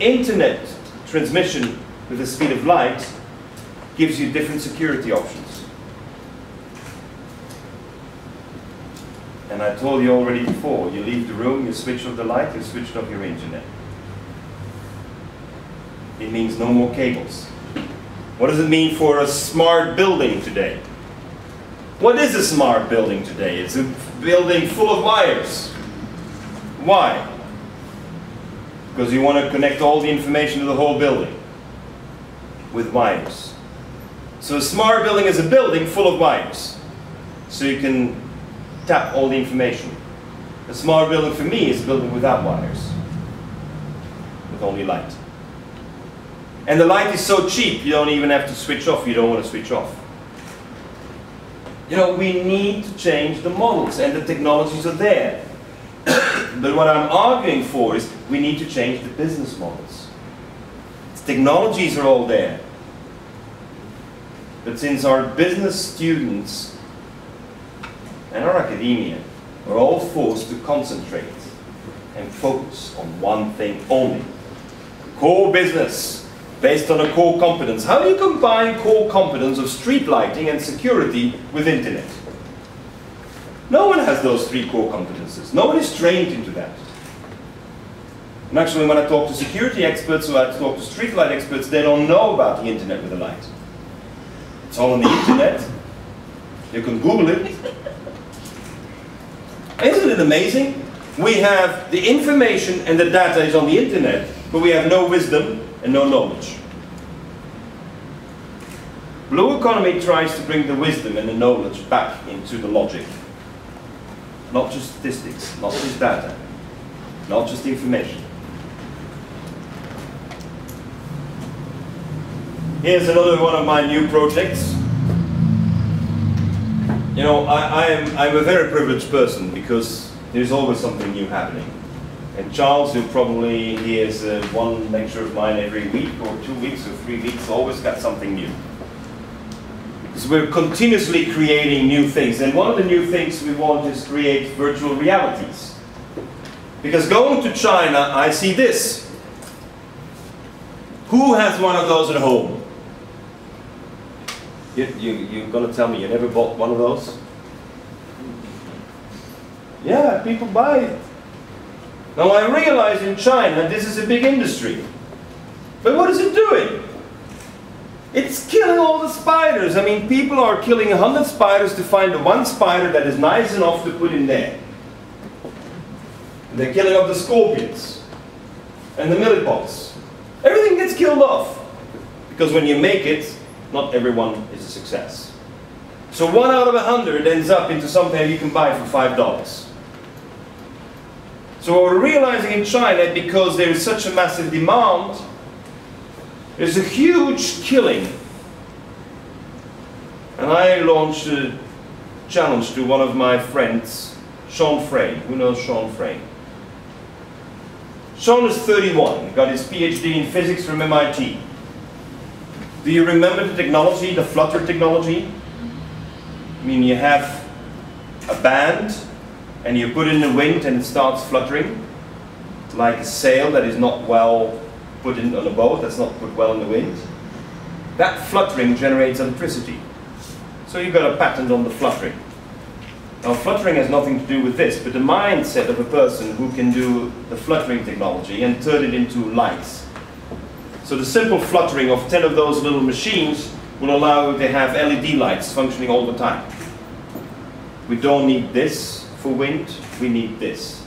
internet transmission with the speed of light gives you different security options. And I told you already before, you leave the room, you switch off the light, you switch off your internet. It means no more cables. What does it mean for a smart building today? What is a smart building today? It's a building full of wires. Why? Because you want to connect all the information to the whole building with wires. So a smart building is a building full of wires. So you can tap all the information. A smart building for me is a building without wires, with only light. And the light is so cheap, you don't even have to switch off. You don't want to switch off. You know, we need to change the models, and the technologies are there. But what I'm arguing for is we need to change the business models. The technologies are all there. But since our business students and our academia are all forced to concentrate and focus on one thing only, core business, based on a core competence. How do you combine core competence of street lighting and security with internet? No one has those three core competences. No one is trained into that. And actually, when I talk to security experts or I talk to street light experts, they don't know about the internet with the light. It's all on the internet. You can Google it. Isn't it amazing? We have the information and the data is on the internet, but we have no wisdom and no knowledge. Blue economy tries to bring the wisdom and the knowledge back into the logic. Not just statistics, not just data, not just information. Here's another one of my new projects. You know, I'm a very privileged person because there's always something new happening. And Charles, who probably hears one lecture of mine every week or 2 weeks or 3 weeks, always got something new. Because we're continuously creating new things. And one of the new things we want is create virtual realities. Because going to China, I see this. Who has one of those at home? You're going to tell me you never bought one of those? Yeah, people buy it. Now I realize in China this is a big industry. But what is it doing? It's killing all the spiders. I mean, people are killing 100 spiders to find the one spider that is nice enough to put in there. And they're killing off the scorpions and the millipods. Everything gets killed off. Because when you make it, not everyone is a success. So 1 out of 100 ends up into something you can buy for $5. So what we're realizing in China, because there is such a massive demand, there's a huge killing. And I launched a challenge to one of my friends, Sean Frey. Who knows Sean Frey? Sean is 31, got his PhD in physics from MIT. Do you remember the technology, the flutter technology? I mean, you have a band, and you put it in the wind and it starts fluttering, like a sail that is not well put in on a boat, that's not put well in the wind. That fluttering generates electricity. So you've got a patent on the fluttering. Now fluttering has nothing to do with this, but the mindset of a person who can do the fluttering technology and turn it into lights. So the simple fluttering of 10 of those little machines will allow you to have LED lights functioning all the time. We don't need this for wind, we need this.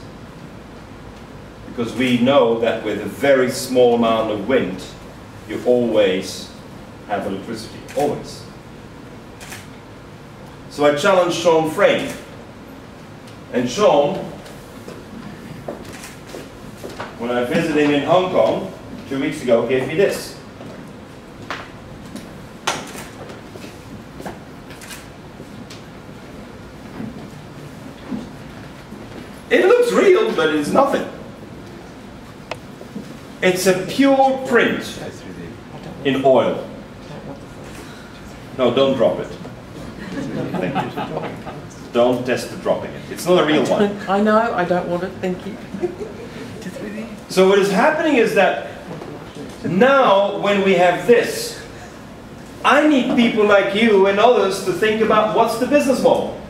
Because we know that with a very small amount of wind, you always have electricity, always. So I challenged Sean Frey. And Sean, when I visited him in Hong Kong 2 weeks ago, gave me this. It looks real, but it's nothing. It's a pure print in oil. No, don't drop it. Thank you. Don't test the dropping it. It's not a real one. I know, I don't want it, thank you. So what is happening is that now when we have this, I need people like you and others to think about what's the business model.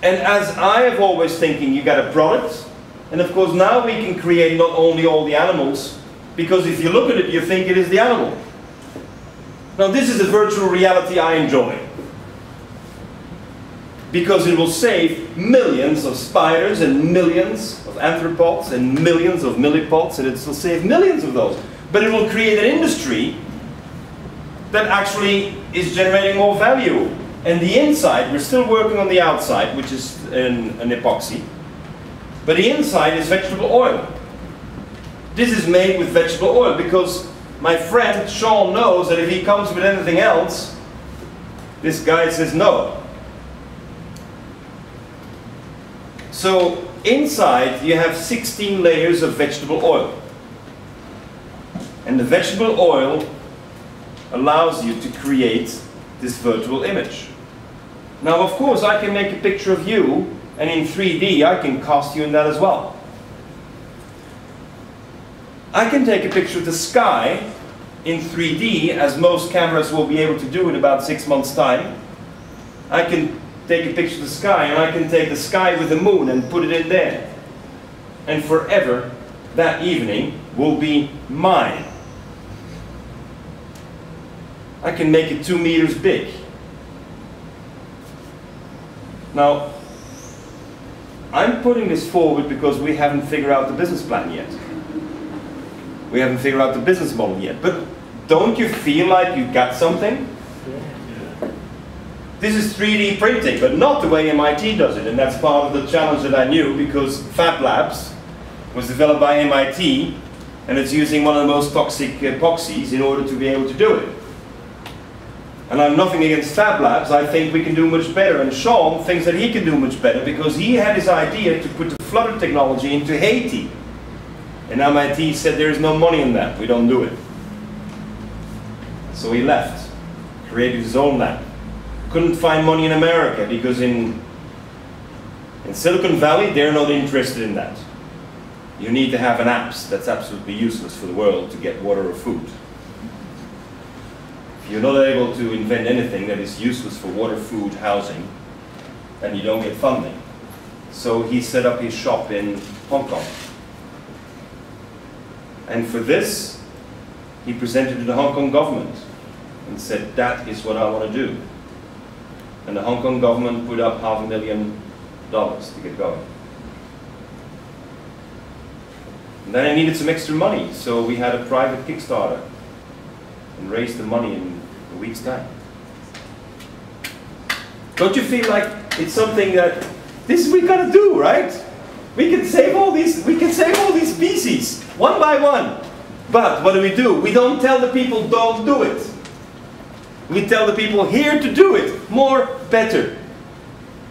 And as I have always thinking, you got a product, and of course now we can create not only all the animals, because if you look at it, you think it is the animal. Now this is a virtual reality I enjoy, because it will save millions of spiders and millions of arthropods and millions of millipods, and it will save millions of those. But it will create an industry that actually is generating more value. And the inside, we're still working on the outside, which is an epoxy. But the inside is vegetable oil. This is made with vegetable oil because my friend Sean knows that if he comes with anything else, this guy says no. So inside you have 16 layers of vegetable oil. And the vegetable oil allows you to create this virtual image. Now of course I can make a picture of you, and in 3D I can cast you in that as well. I can take a picture of the sky in 3D, as most cameras will be able to do in about 6 months' time. I can take a picture of the sky, and I can take the sky with the moon and put it in there. And forever, that evening will be mine. I can make it 2 meters big. Now, I'm putting this forward because we haven't figured out the business plan yet. We haven't figured out the business model yet. But don't you feel like you got something? This is 3D printing, but not the way MIT does it. And that's part of the challenge that I knew, because Fab Labs was developed by MIT, and it's using one of the most toxic epoxies in order to be able to do it. And I'm nothing against Fab Labs, I think we can do much better. And Sean thinks that he can do much better because he had his idea to put the flutter technology into Haiti. And MIT said there is no money in that, we don't do it. So he left, created his own lab. Couldn't find money in America because in Silicon Valley they're not interested in that. You need to have an apps that's absolutely useless for the world to get water or food. If you're not able to invent anything that is useless for water, food, housing, then you don't get funding. So he set up his shop in Hong Kong. And for this, he presented to the Hong Kong government and said, that is what I want to do. And the Hong Kong government put up $500,000 to get going. And then I needed some extra money, so we had a private Kickstarter and raised the money in a week's time. Don't you feel like it's something that this we gotta do, right? We can save all these species one by one. But what do? We don't tell the people don't do it. We tell the people here to do it, more, better.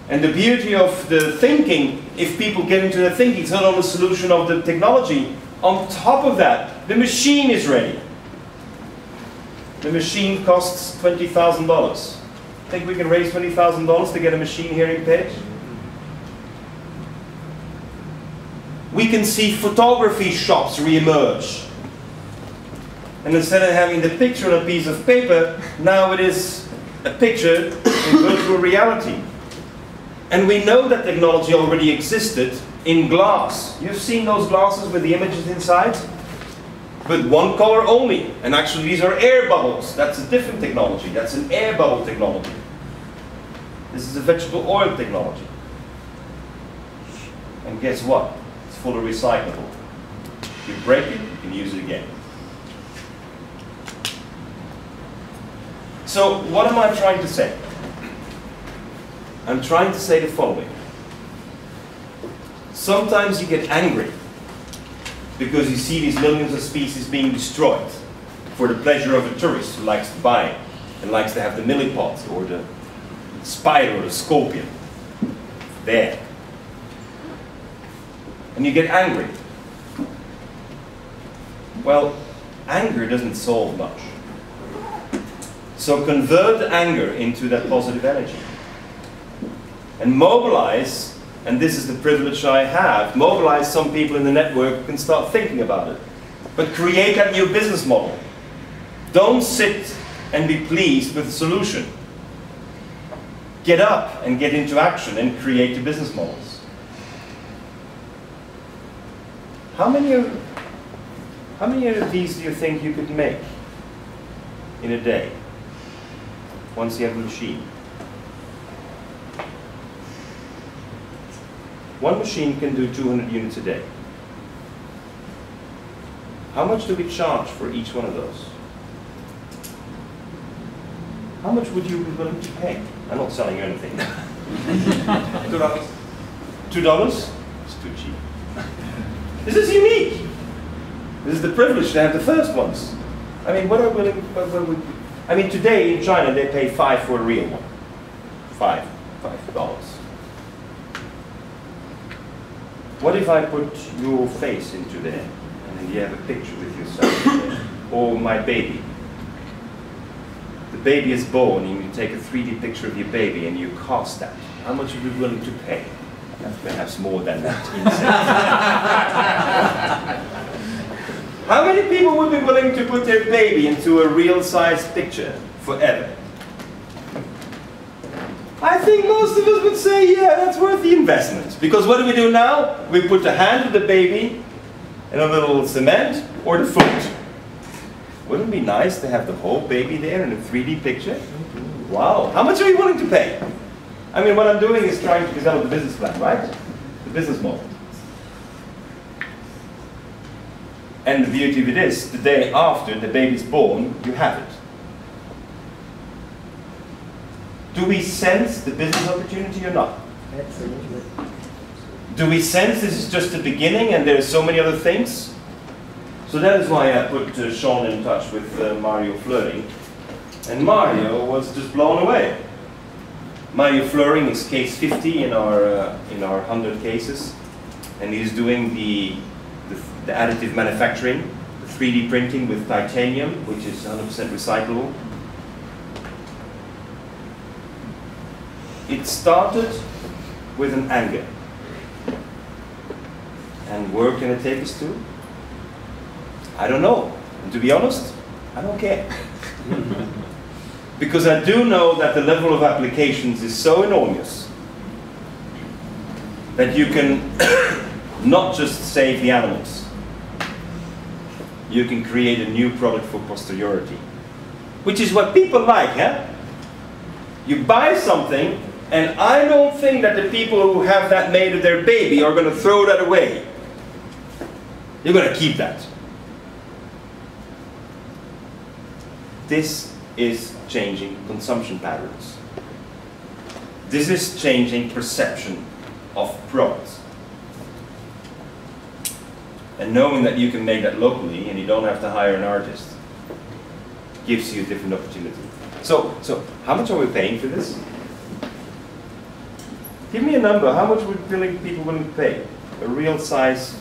And the beauty of the thinking, if people get into the thinking, it's not only the solution of the technology. On top of that, the machine is ready. The machine costs $20,000. Think we can raise $20,000 to get a machine here in Pécs? We can see photography shops re-emerge. And instead of having the picture on a piece of paper, now it is a picture in virtual reality. And we know that technology already existed in glass. You've seen those glasses with the images inside? But one color only. And actually these are air bubbles. That's a different technology. That's an air bubble technology. This is a vegetable oil technology. And guess what? It's fully recyclable. If you break it, you can use it again. So what am I trying to say? I'm trying to say the following. Sometimes you get angry because you see these millions of species being destroyed for the pleasure of a tourist who likes to buy and likes to have the millipods or the spider or a scorpion. There. And you get angry. Well, anger doesn't solve much. So convert anger into that positive energy. And mobilize, and this is the privilege I have, mobilize some people in the network who can start thinking about it. But create that new business model. Don't sit and be pleased with the solution. Get up and get into action and create the business models. How many of these do you think you could make in a day once you have a machine? One machine can do 200 units a day. How much do we charge for each one of those? How much would you be willing to pay? I'm not selling you anything. $2. $2? It's too cheap. This is unique. This is the privilege to have the first ones. I mean, what would I mean, today in China they pay $5 for a real one. $5. What if I put your face into there, and then you have a picture with yourself there, or my baby? The baby is born, and you take a 3D picture of your baby, and you cast that. How much are you willing to pay? Perhaps more than that. How many people would be willing to put their baby into a real-sized picture forever? I think most of us would say, yeah, that's worth the investment. Because what do we do now? We put the hand of the baby in a little cement or the foot. Wouldn't it be nice to have the whole baby there in a 3D picture? Wow. How much are you willing to pay? I mean, what I'm doing is trying to develop the business plan, right? The business model. And the beauty of it is, the day after the baby's born, you have it. Do we sense the business opportunity or not? Absolutely. Do we sense this is just the beginning and there are so many other things? So that is why I put Sean in touch with Mario Fleuring. And Mario was just blown away. Mario Fleuring is case 50 in our 100 cases. And he's doing the additive manufacturing, the 3D printing with titanium, which is 100% recyclable. It started with an anger. And where can it take us to? I don't know. And to be honest, I don't care. Because I do know that the level of applications is so enormous that you can not just save the animals. You can create a new product for posterity. Which is what people like, huh? You buy something, and I don't think that the people who have that made of their baby are going to throw that away. You're going to keep that. This is changing consumption patterns. This is changing perception of products. And knowing that you can make that locally and you don't have to hire an artist gives you a different opportunity. So how much are we paying for this? Give me a number. How much would people willing to pay? A real size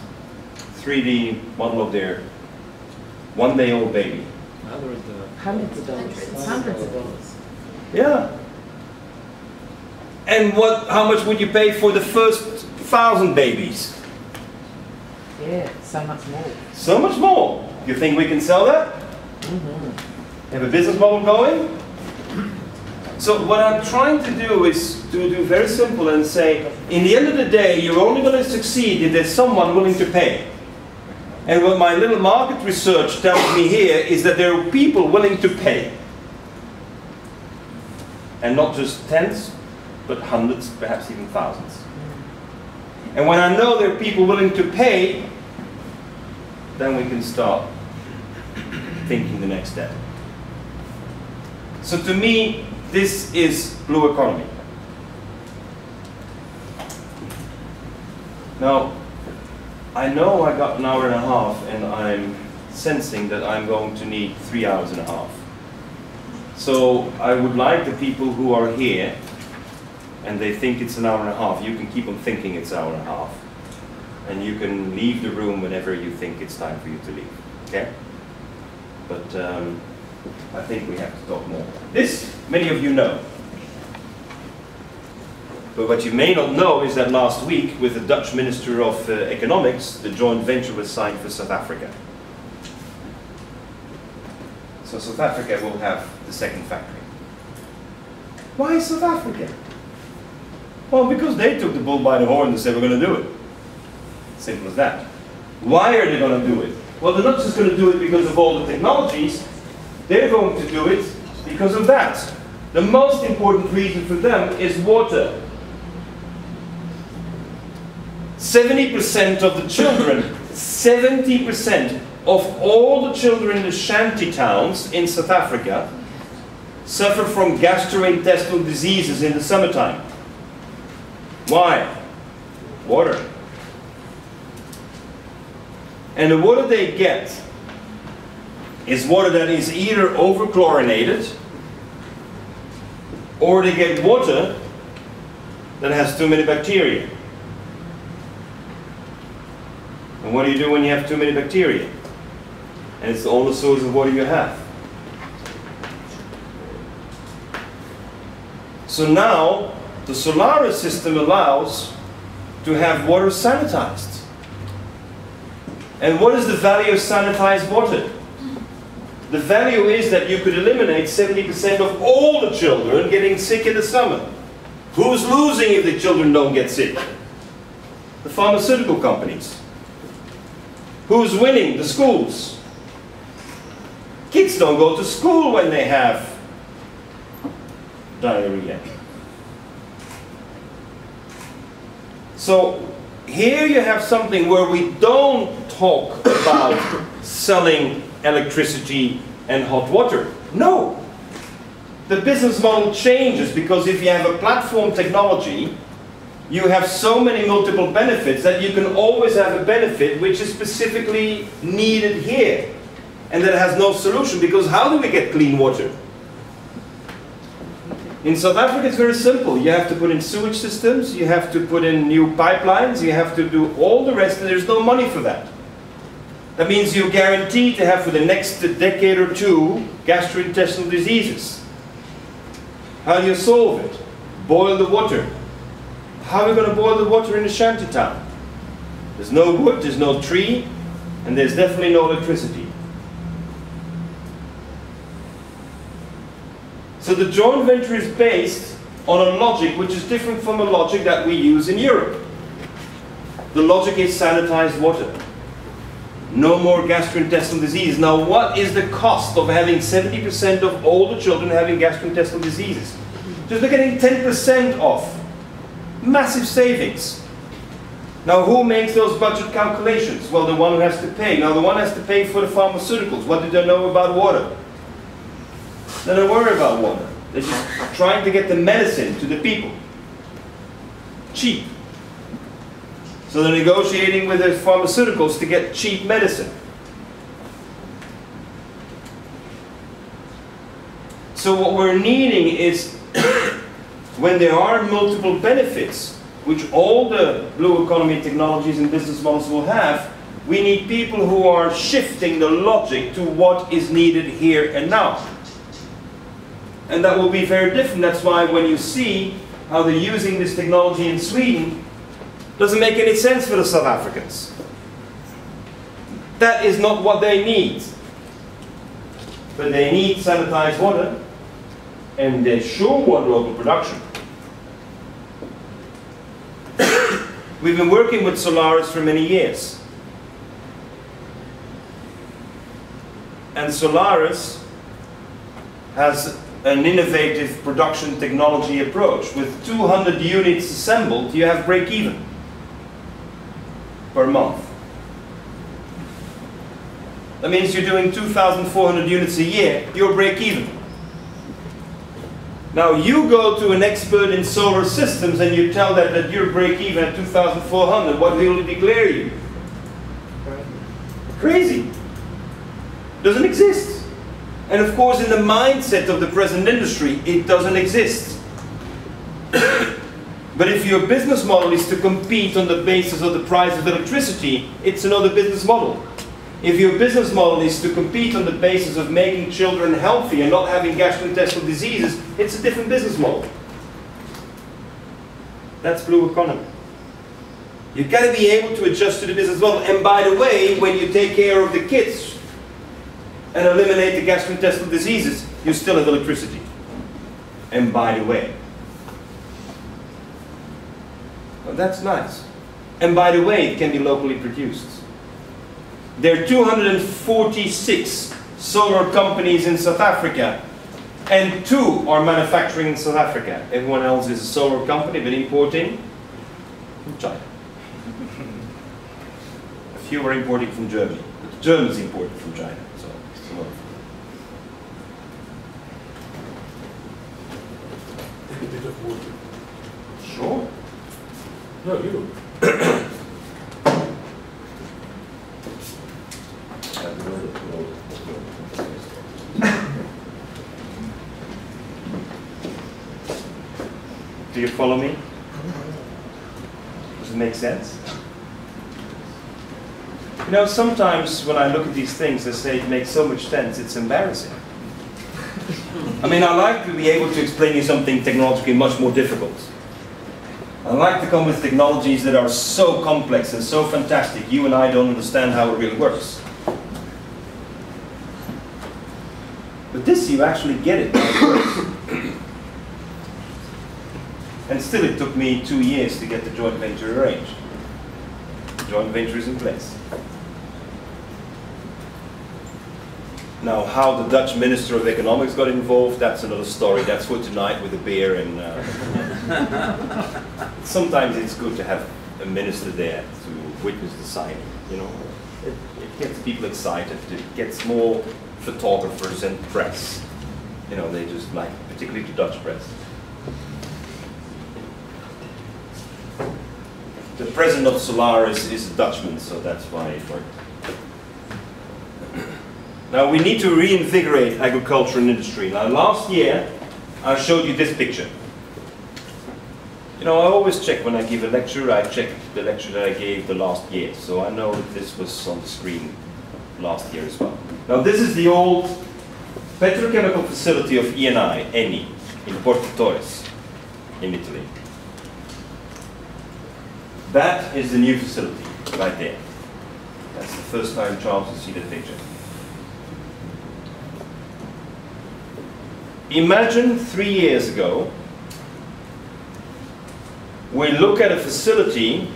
3D model of their one-day-old baby. Hundreds of dollars. Hundreds of dollars. Yeah. And how much would you pay for the first 1,000 babies? Yeah, so much more. So much more. You think we can sell that? Mm-hmm. Have a business model going? So what I'm trying to do is to do very simple and say, in the end of the day, you're only going to succeed if there's someone willing to pay. And what my little market research tells me here is that there are people willing to pay. And not just tens, but hundreds, perhaps even thousands. And when I know there are people willing to pay, then we can start thinking the next step. So to me, this is blue economy. Now, I know I got an hour and a half, and I'm sensing that I'm going to need 3 hours and a half. So I would like the people who are here and they think it's an hour and a half, you can keep on thinking it's an hour and a half. And you can leave the room whenever you think it's time for you to leave. Okay? But I think we have to talk more. This, many of you know. But what you may not know is that last week, with the Dutch Minister of Economics, the joint venture was signed for South Africa. So South Africa will have the second factory. Why South Africa? Well, because they took the bull by the horn and said, we're going to do it. Simple as that. Why are they going to do it? Well, they're not just going to do it because of all the technologies. They're going to do it because of that. The most important reason for them is water. 70% of the children, 70% of all the children in the shanty towns in South Africa suffer from gastrointestinal diseases in the summertime. Why? Water. And the water they get is water that is either over-chlorinated, or they get water that has too many bacteria. And what do you do when you have too many bacteria? And it's the only source of water you have. So now, the Solaris system allows to have water sanitized. And what is the value of sanitized water? The value is that you could eliminate 70% of all the children getting sick in the summer. Who's losing if the children don't get sick? The pharmaceutical companies. Who's winning? The schools. Kids don't go to school when they have diarrhea. So here you have something where we don't talk about selling electricity and hot water. No. The business model changes, because if you have a platform technology, you have so many multiple benefits that you can always have a benefit which is specifically needed here, and that has no solution, because how do we get clean water? In South Africa it's very simple. You have to put in sewage systems, you have to put in new pipelines, you have to do all the rest, and there's no money for that. That means you're guaranteed to have for the next decade or two gastrointestinal diseases. How do you solve it? Boil the water. How are we going to boil the water in a shanty town? There's no wood, there's no tree, and there's definitely no electricity. So the joint venture is based on a logic which is different from a logic that we use in Europe. The logic is sanitized water. No more gastrointestinal disease. Now, what is the cost of having 70% of all the children having gastrointestinal diseases? Just they're getting 10% off. Massive savings. Now, who makes those budget calculations? Well, the one who has to pay. Now, the one has to pay for the pharmaceuticals. What do they know about water? They don't worry about water. They're just trying to get the medicine to the people. Cheap. So they're negotiating with the pharmaceuticals to get cheap medicine. So what we're needing is, when there are multiple benefits, which all the blue economy technologies and business models will have, we need people who are shifting the logic to what is needed here and now. And that will be very different. That's why when you see how they're using this technology in Sweden, doesn't make any sense for the South Africans. That is not what they need. But they need sanitized water, and they sure want local production. We've been working with Solaris for many years. And Solaris has an innovative production technology approach. With 200 units assembled, you have break even per month. That means you're doing 2,400 units a year, you're break even. Now you go to an expert in solar systems and you tell that you're break even at 2,400, what will he declare you? Crazy. Doesn't exist. And of course in the mindset of the present industry, it doesn't exist. But if your business model is to compete on the basis of the price of electricity, it's another business model. If your business model is to compete on the basis of making children healthy and not having gastrointestinal diseases, it's a different business model. That's blue economy. You've got to be able to adjust to the business model. And by the way, when you take care of the kids and eliminate the gastrointestinal diseases, you still have electricity. And by the way. Well, that's nice. And by the way, it can be locally produced. There are 246 solar companies in South Africa, and 2 are manufacturing in South Africa. Everyone else is a solar company, but importing from China. A few are importing from Germany, but the Germans imported from China. So it's a lot of A bit of water. Sure. No, you. Do you follow me? Does it make sense? You know, sometimes when I look at these things, I say it makes so much sense, it's embarrassing. I mean, I like to be able to explain you something technologically much more difficult. I like to come with technologies that are so complex and so fantastic, you and I don't understand how it really works. But this, you actually get it how it works. And still it took me 2 years to get the joint venture arranged. The joint venture is in place. Now, how the Dutch Minister of Economics got involved, that's another story. That's for tonight with a beer. And sometimes it's good to have a minister there to witness the signing. You know, it gets people excited. It gets more photographers and press. You know, they just like, particularly the Dutch press. The president of Solaris is a Dutchman, so that's why it worked. Now we need to reinvigorate agriculture and industry. Now last year I showed you this picture. You know, I always check when I give a lecture, I check the lecture that I gave the last year. So I know that this was on the screen last year as well. Now this is the old petrochemical facility of Eni in Porto Torres in Italy. That is the new facility right there. That's the first time, Charles, you see the picture. Imagine 3 years ago, we look at a facility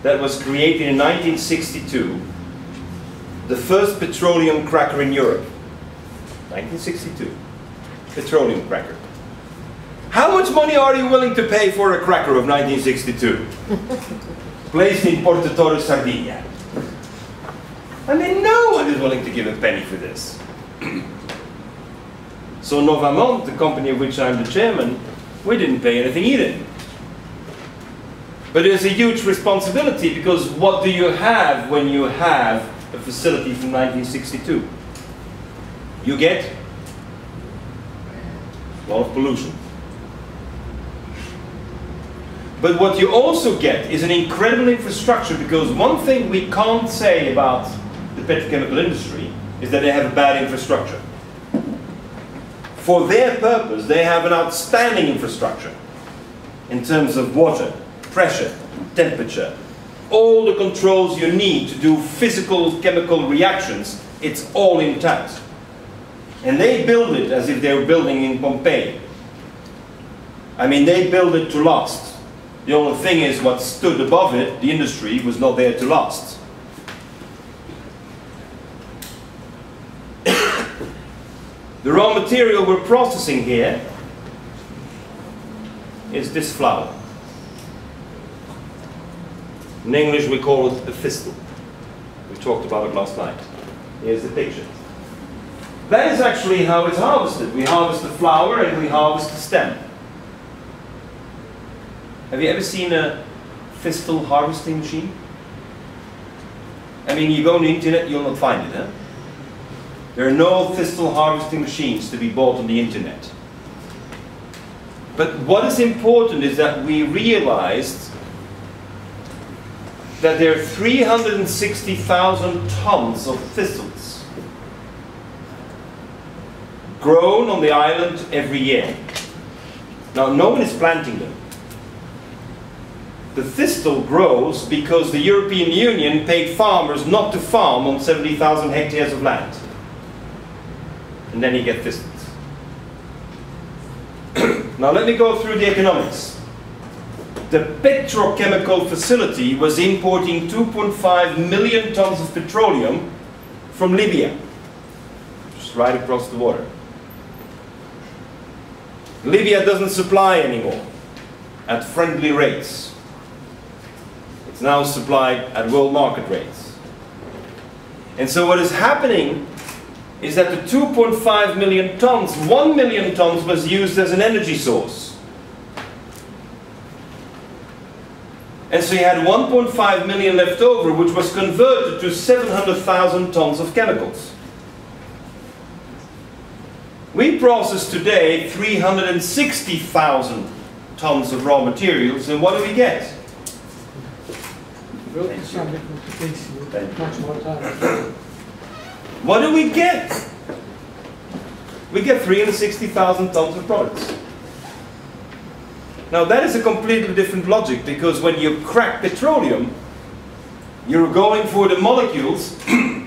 that was created in 1962, the first petroleum cracker in Europe. 1962, petroleum cracker. How much money are you willing to pay for a cracker of 1962? Placed in Porto Torres, Sardinia. I mean, no one is willing to give a penny for this. So Novamont, the company of which I'm the chairman, we didn't pay anything either. But there's a huge responsibility, because what do you have when you have a facility from 1962? You get a lot of pollution. But what you also get is an incredible infrastructure, because one thing we can't say about the petrochemical industry is that they have a bad infrastructure. For their purpose, they have an outstanding infrastructure in terms of water, pressure, temperature, all the controls you need to do physical chemical reactions, it's all intact. And they build it as if they were building in Pompeii. I mean, they build it to last. The only thing is, what stood above it, the industry, was not there to last. The raw material we're processing here is this flour. In English we call it a fistel. We talked about it last night. Here's the picture. That is actually how it's harvested. We harvest the flour and we harvest the stem. Have you ever seen a fistel harvesting machine? I mean, you go on the internet, you'll not find it, huh? There are no fistel harvesting machines to be bought on the internet. But what is important is that we realized that there are 360,000 tons of thistles grown on the island every year. Now, no one is planting them. The thistle grows because the European Union paid farmers not to farm on 70,000 hectares of land. And then you get thistles. Now let me go through the economics. The petrochemical facility was importing 2.5 million tons of petroleum from Libya, just right across the water. Libya doesn't supply anymore at friendly rates. It's now supplied at world market rates. And so what is happening is that the 2.5 million tons, 1 million tons was used as an energy source. And so you had 1.5 million left over, which was converted to 700,000 tons of chemicals. We process today 360,000 tons of raw materials, and what do we get? Much more time. What do we get? We get 360,000 tons of products. Now that is a completely different logic, because when you crack petroleum, you're going for the molecules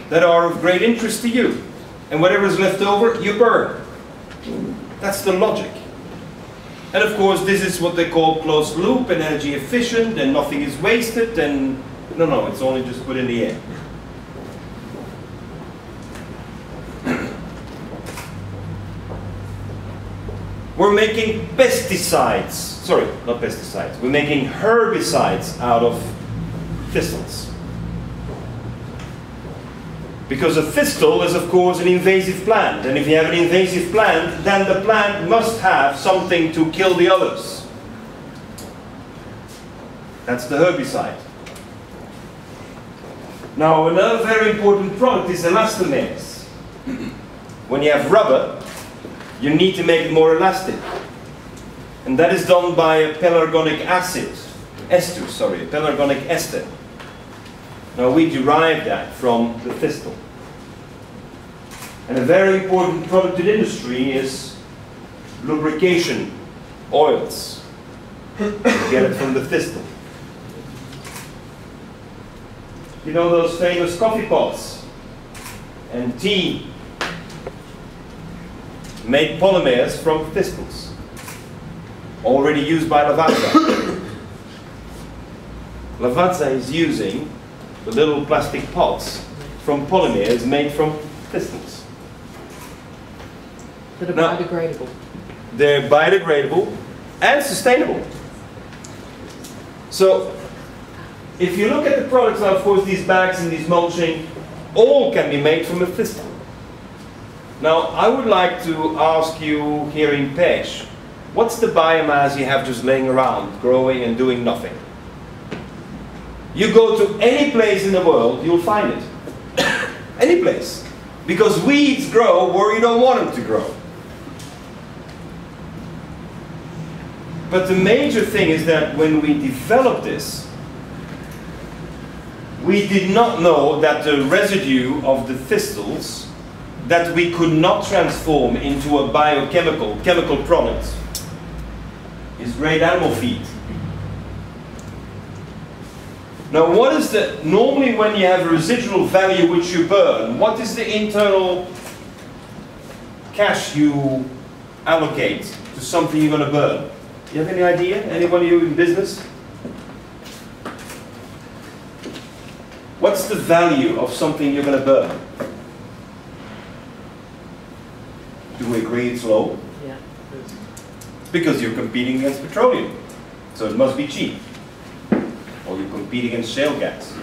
that are of great interest to you. And whatever is left over, you burn. That's the logic. And of course, this is what they call closed loop and energy efficient, and nothing is wasted, and no, it's only just put in the air. We're making pesticides, sorry, not pesticides, we're making herbicides out of thistles. Because a thistle is, of course, an invasive plant, and if you have an invasive plant, then the plant must have something to kill the others. That's the herbicide. Now, another very important product is elastomers. When you have rubber, you need to make it more elastic. And that is done by a pelargonic pelargonic ester. Now we derive that from the thistle. And a very important product in industry is lubrication oils. You get it from the thistle. You know those famous coffee pots and tea made polymers from thistles, already used by Lavazza. Lavazza is using the little plastic pots from polymers made from thistles. That are now, biodegradable. They're biodegradable and sustainable. So, if you look at the products now, of course, these bags and these mulching, all can be made from a thistle. Now, I would like to ask you here in Pécs, what's the biomass you have just laying around, growing and doing nothing? You go to any place in the world, you'll find it. Any place. Because weeds grow where you don't want them to grow. But the major thing is that when we developed this, we did not know that the residue of the thistles that we could not transform into a chemical product is great animal feed. Now what is normally when you have a residual value which you burn, what is the internal cash you allocate to something you're going to burn? You have any idea? Anyone of you in business? What's the value of something you're going to burn? Do we agree it's low? Yeah. Because you're competing against petroleum. So it must be cheap. Or you compete against shale gas.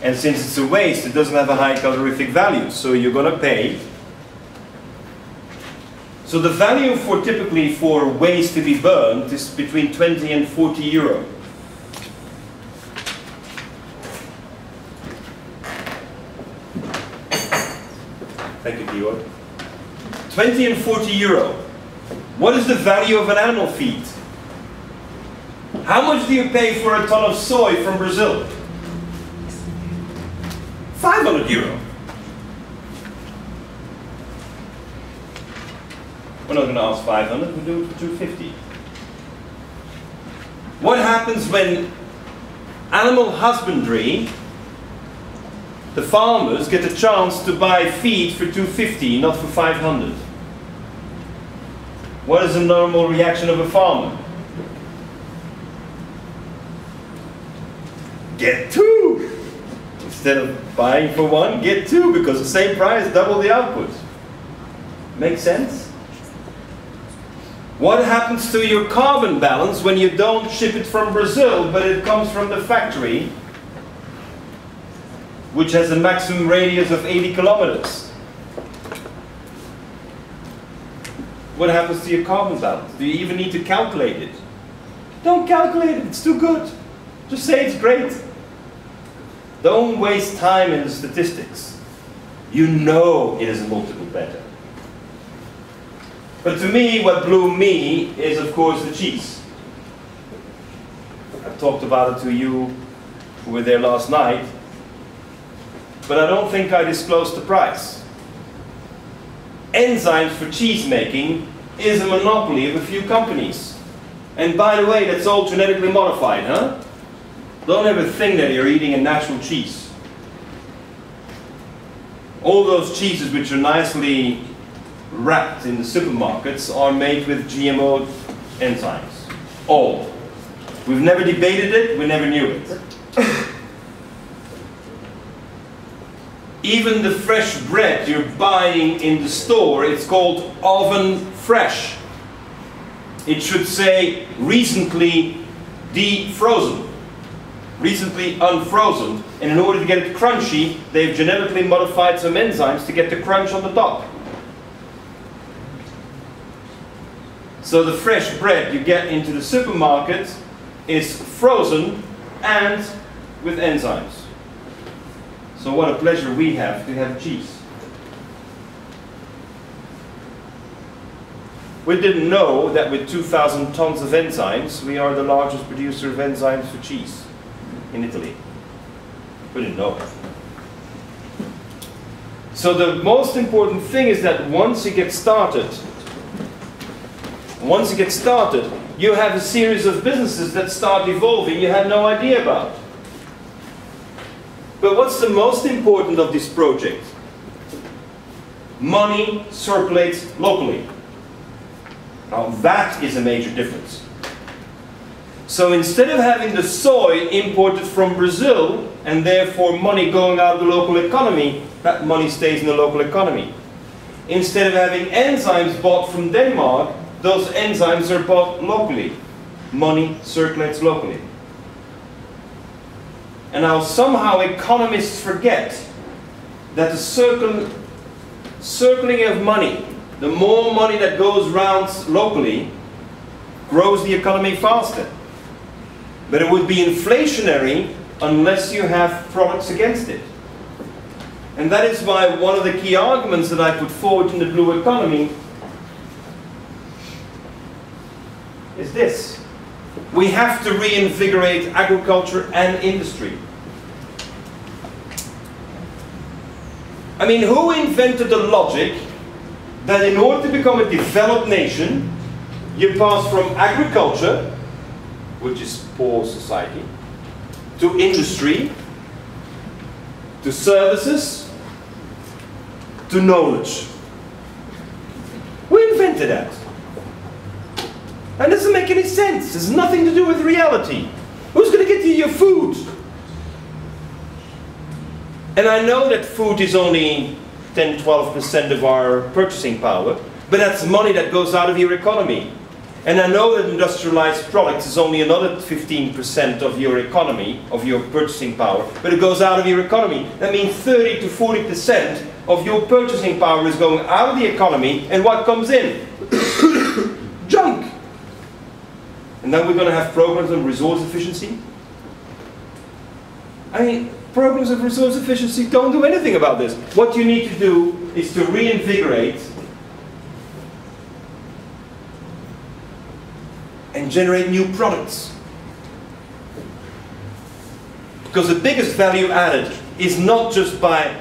And since it's a waste, it doesn't have a high calorific value. So you're going to pay. So the value typically for waste to be burned is between 20 and 40 euro. Thank you, Dior. 20 and 40 euro. What is the value of an animal feed? How much do you pay for a ton of soy from Brazil? 500 euro. We're not going to ask 500, we'll do it for 250. What happens when animal husbandry, the farmers get a chance to buy feed for 250, not for 500? What is the normal reaction of a farmer? Get two! Instead of buying for one, get two, because the same price, double the output. Make sense? What happens to your carbon balance when you don't ship it from Brazil, but it comes from the factory, which has a maximum radius of 80 kilometers? What happens to your carbon balance? Do you even need to calculate it? Don't calculate it, it's too good. Just say it's great. Don't waste time in the statistics. You know it is a multiple better. But to me, what blew me is, of course, the cheese. I talked about it to you who were there last night, but I don't think I disclosed the price. Enzymes for cheese making is a monopoly of a few companies. And by the way, that's all genetically modified, huh? Don't ever think that you're eating a natural cheese. All those cheeses which are nicely wrapped in the supermarkets are made with GMO enzymes. All. We've never debated it, we never knew it. Even the fresh bread you're buying in the store, it's called oven fresh. It should say recently defrozen. Recently unfrozen, and in order to get it crunchy, they've genetically modified some enzymes to get the crunch on the top. So the fresh bread you get into the supermarket is frozen and with enzymes. So what a pleasure we have to have cheese. We didn't know that with 2,000 tons of enzymes, we are the largest producer of enzymes for cheese in Italy. We didn't know. So the most important thing is that once you get started, you have a series of businesses that start evolving you had no idea about. But what's the most important of this project? Money circulates locally. Now that is a major difference. So instead of having the soy imported from Brazil and therefore money going out of the local economy, that money stays in the local economy. Instead of having enzymes bought from Denmark, those enzymes are bought locally. Money circulates locally. And now somehow economists forget that the circling of money, the more money that goes round locally, grows the economy faster. But it would be inflationary unless you have products against it. And that is why one of the key arguments that I put forward in the blue economy is this. We have to reinvigorate agriculture and industry. I mean, who invented the logic that in order to become a developed nation, you pass from agriculture, which is poor society, to industry, to services, to knowledge? Who invented that? And it doesn't make any sense. It has nothing to do with reality. Who's going to get you your food? And I know that food is only 10–12% of our purchasing power, but that's money that goes out of your economy. And I know that industrialized products is only another 15% of your economy, of your purchasing power, but it goes out of your economy. That means 30 to 40% of your purchasing power is going out of the economy, and what comes in? Junk! And then we're going to have programs on resource efficiency. I mean, programs of resource efficiency don't do anything about this. What you need to do is to reinvigorate and generate new products. Because the biggest value added is not just by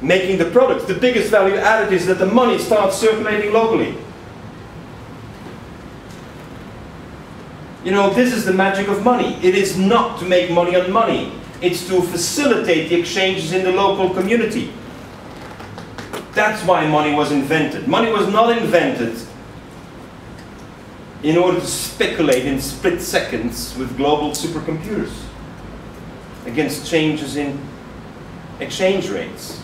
making the products. The biggest value added is that the money starts circulating locally. You know, this is the magic of money. It is not to make money on money. It's to facilitate the exchanges in the local community. That's why money was invented. Money was not invented in order to speculate in split seconds with global supercomputers against changes in exchange rates,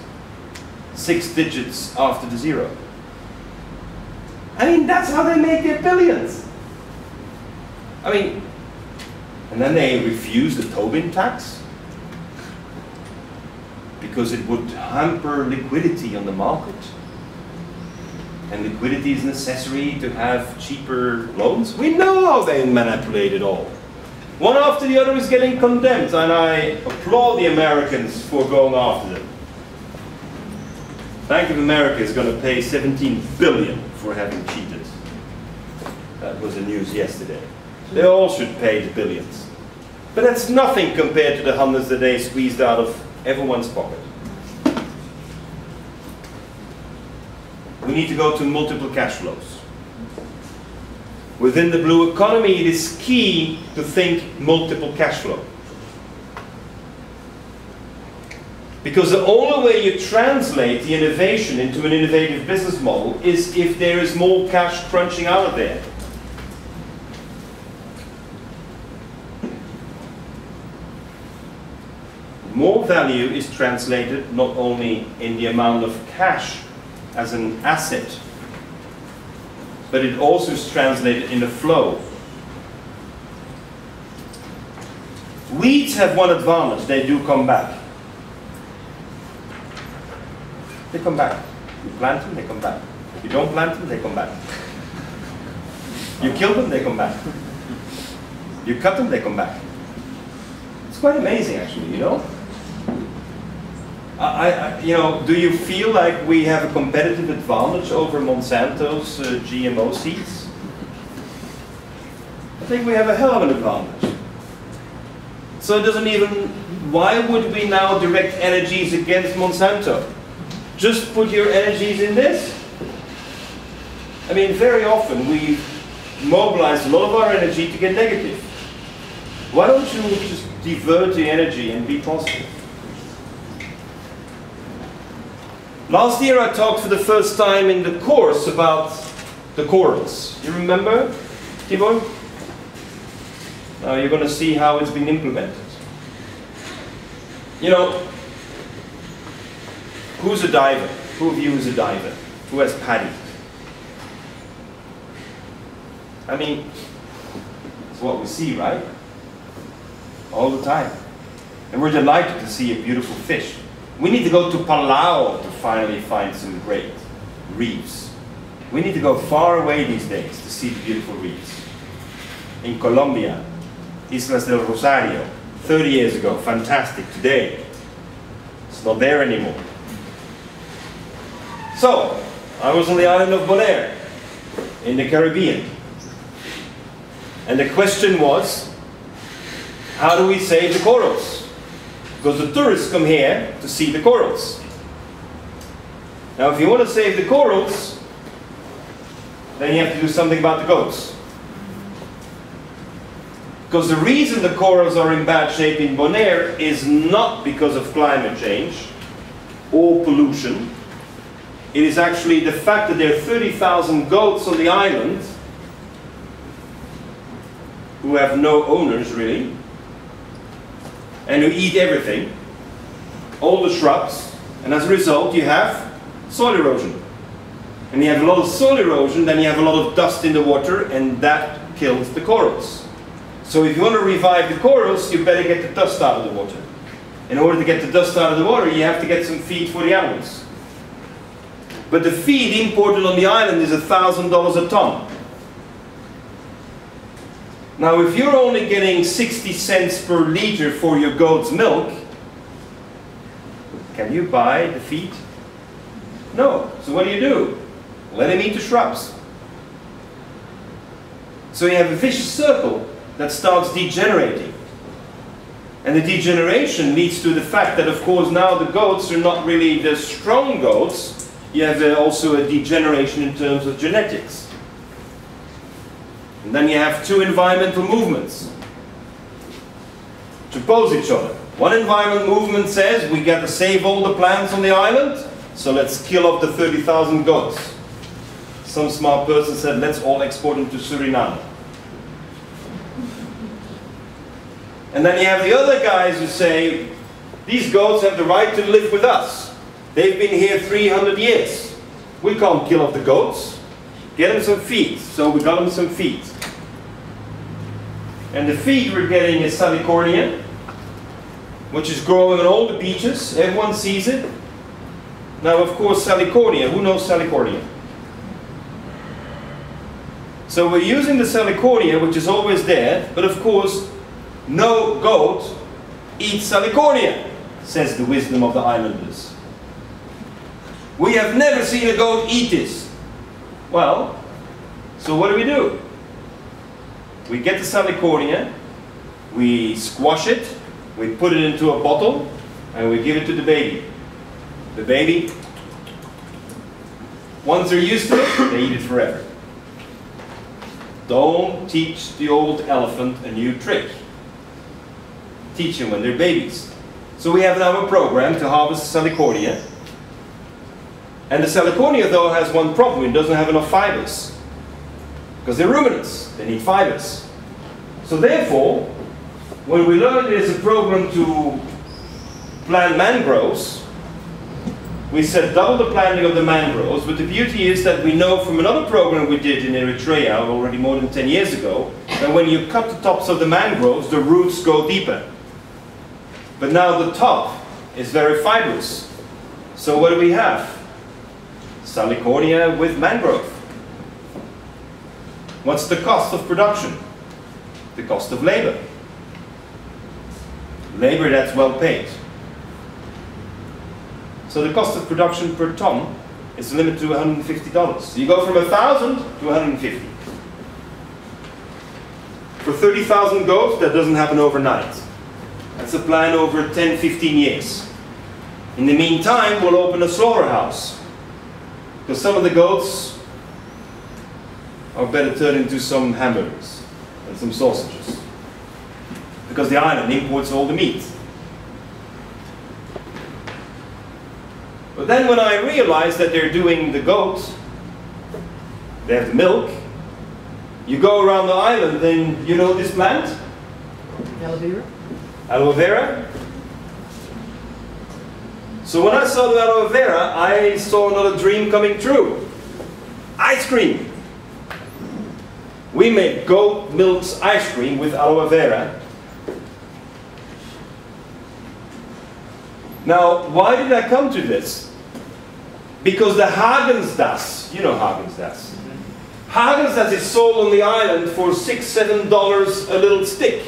6 digits after the zero. I mean, that's how they make their billions. I mean, and then they refuse the Tobin tax because it would hamper liquidity on the market. And liquidity is necessary to have cheaper loans. We know how they manipulate it all. One after the other is getting condemned, and I applaud the Americans for going after them. Bank of America is going to pay $17 billion for having cheated. That was the news yesterday. They all should pay the billions. But that's nothing compared to the hundreds that they squeezed out of everyone's pocket. We need to go to multiple cash flows. Within the blue economy, it is key to think multiple cash flow. Because the only way you translate the innovation into an innovative business model is if there is more cash crunching out of there. More value is translated not only in the amount of cash as an asset, but it also is translated in the flow. Weeds have one advantage: they do come back. They come back. You plant them, they come back. You don't plant them, they come back. You kill them, they come back. You cut them, they come back. It's quite amazing, actually, you know? You know, do you feel like we have a competitive advantage over Monsanto's GMO seeds? I think we have a hell of an advantage. So it doesn't even, why would we now direct energies against Monsanto? Just put your energies in this? I mean, very often we mobilize a lot of our energy to get negative. Why don't you just divert the energy and be positive? Last year I talked for the first time in the course about the corals. You remember, Tibor? Now you're going to see how it's been implemented. You know, who's a diver? Who of you is a diver? Who has paddy? I mean, it's what we see, right? All the time. And we're delighted to see a beautiful fish. We need to go to Palau to finally find some great reefs. We need to go far away these days to see the beautiful reefs. In Colombia, Islas del Rosario, 30 years ago, fantastic. Today, it's not there anymore. So, I was on the island of Bonaire, in the Caribbean. And the question was, how do we save the corals? Because the tourists come here to see the corals. Now, if you want to save the corals, then you have to do something about the goats. Because the reason the corals are in bad shape in Bonaire is not because of climate change or pollution. It is actually the fact that there are 30,000 goats on the island who have no owners, really, and who eat everything, all the shrubs, and as a result you have soil erosion. And you have a lot of soil erosion, then you have a lot of dust in the water, and that kills the corals. So if you want to revive the corals, you better get the dust out of the water. In order to get the dust out of the water, you have to get some feed for the animals. But the feed imported on the island is $1,000 a ton. Now, if you're only getting 60 cents per liter for your goat's milk, can you buy the feed? No. So what do? Let him eat the shrubs. So you have a vicious circle that starts degenerating. And the degeneration leads to the fact that, of course, now the goats are not really the strong goats. You have also a degeneration in terms of genetics. And then you have two environmental movements to oppose each other. One environment movement says we got to save all the plants on the island, so let's kill off the 30,000 goats. Some smart person said, let's all export them to Suriname. And then you have the other guys who say, these goats have the right to live with us. They've been here 300 years. We can't kill off the goats. Get them some feed. So we got them some feed. And the feed we're getting is Salicornia, which is growing on all the beaches. Everyone sees it. Now, of course, Salicornia. Who knows Salicornia? So we're using the Salicornia, which is always there, but of course, no goat eats Salicornia, says the wisdom of the islanders. We have never seen a goat eat this. Well, so what do? We get the Salicornia, we squash it, we put it into a bottle, and we give it to the baby. The baby, once they're used to it, they eat it forever. Don't teach the old elephant a new trick. Teach them when they're babies. So we have now a program to harvest Salicornia. And the Salicornia, though, has one problem. It doesn't have enough fibers. Because they're ruminants. They need fibers. So therefore, when we learned there's a program to plant mangroves, we said double the planting of the mangroves. But the beauty is that we know from another program we did in Eritrea already more than 10 years ago, that when you cut the tops of the mangroves, the roots go deeper. But now the top is very fibrous. So what do we have? Salicornia with mangrove. What's the cost of production? The cost of labor. Labor that's well paid. So the cost of production per ton is limited to $150. So you go from 1,000 to 150. For 30,000 goats, that doesn't happen overnight. That's a plan over 10, 15 years. In the meantime, we'll open a slaughterhouse. Because some of the goats are better turned into some hamburgers and some sausages. Because the island imports all the meat. But then when I realized that they're doing the goats, they have the milk, you go around the island and you know this plant? Aloe vera? Aloe vera. So when I saw the aloe vera, I saw another dream coming true. Ice cream. We make goat milk ice cream with aloe vera. Now, why did I come to this? Because the Häagen-Dazs, you know Häagen-Dazs. Häagen-Dazs is sold on the island for $6, $7 a little stick.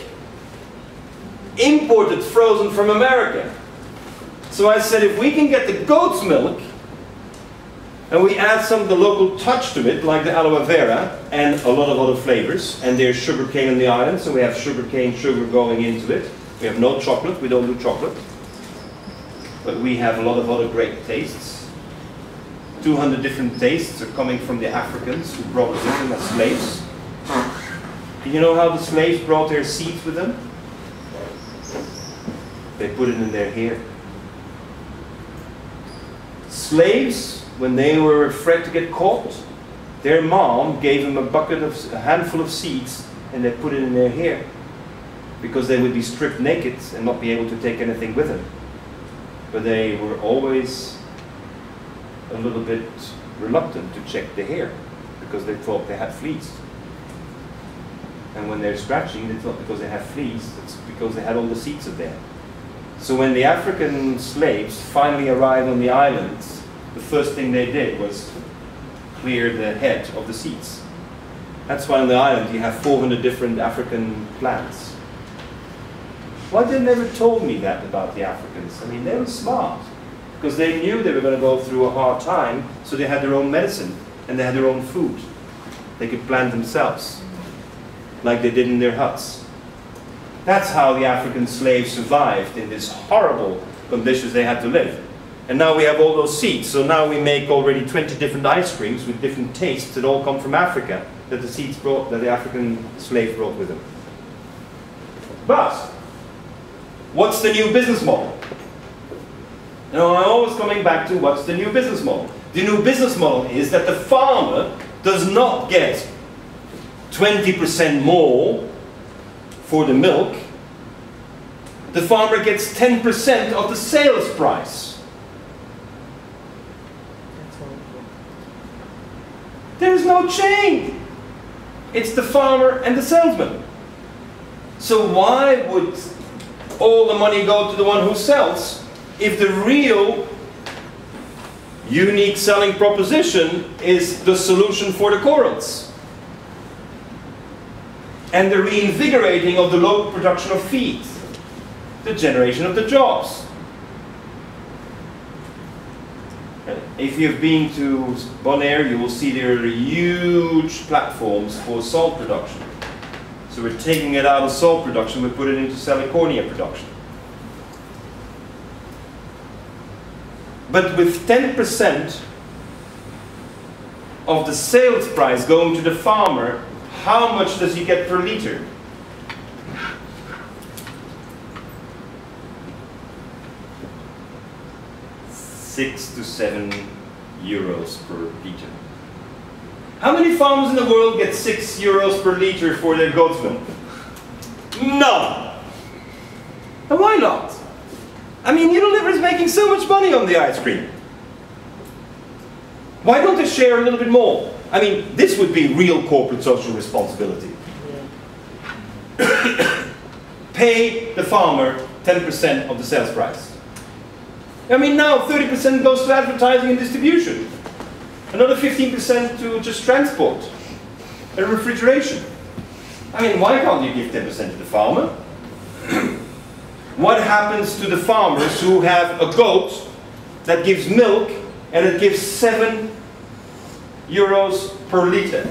Imported frozen from America. So I said, if we can get the goat's milk and we add some of the local touch to it, like the aloe vera and a lot of other flavors, and there's sugar cane on the island, so we have sugar cane sugar going into it. We have no chocolate, we don't do chocolate, but we have a lot of other great tastes. 200 different tastes are coming from the Africans who brought us in them as slaves. Do you know how the slaves brought their seeds with them? They put it in their hair. Slaves, when they were afraid to get caught, their mom gave them a handful of seeds, and they put it in their hair, because they would be stripped naked and not be able to take anything with them. But they were always a little bit reluctant to check the hair, because they thought they had fleas. And when they're scratching, they thought because they have fleas, it's because they had all the seeds in there. So when the African slaves finally arrived on the islands, the first thing they did was clear the head of the seeds. That's why on the island you have 400 different African plants. Why they never told me that about the Africans? I mean, they were smart, because they knew they were going to go through a hard time, so they had their own medicine and they had their own food. They could plant themselves. like they did in their huts. That's how the African slaves survived in these horrible conditions they had to live. And now we have all those seeds, so now we make already 20 different ice creams with different tastes that all come from Africa, that the seeds brought, that the African slave brought with him. But, what's the new business model? You know, I'm always coming back to what's the new business model. The new business model is that the farmer does not get 20% more for the milk. The farmer gets 10% of the sales price. There is no chain. It's the farmer and the salesman. So why would all the money go to the one who sells if the real unique selling proposition is the solution for the corals and the reinvigorating of the local production of feed, the generation of the jobs? If you've been to Bonaire, you will see there are huge platforms for salt production. So we're taking it out of salt production, we put it into salicornia production. But with 10% of the sales price going to the farmer, how much does he get per liter? €6 to €7 per liter. How many farmers in the world get €6 per liter for their goat's milk? None. And why not? I mean, Unilever is making so much money on the ice cream. Why don't they share a little bit more? I mean, this would be real corporate social responsibility. Yeah. Pay the farmer 10% of the sales price. I mean, now 30% goes to advertising and distribution. Another 15% to just transport and refrigeration. I mean, why can't you give 10% to the farmer? What happens to the farmers who have a goat that gives milk and it gives €7 per liter?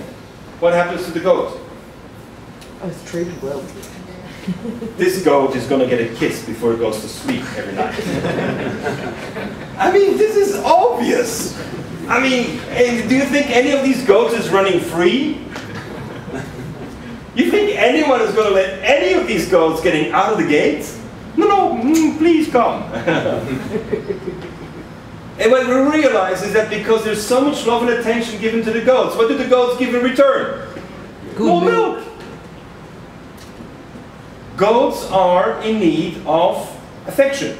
What happens to the goat? Oh, it's treated well. This goat is going to get a kiss before it goes to sleep every night. I mean, this is obvious. I mean, do you think any of these goats is running free? You think anyone is going to let any of these goats getting out of the gate? No, please come. And what we realize is that because there's so much love and attention given to the goats, what do the goats give in return? More milk. Goats are in need of affection.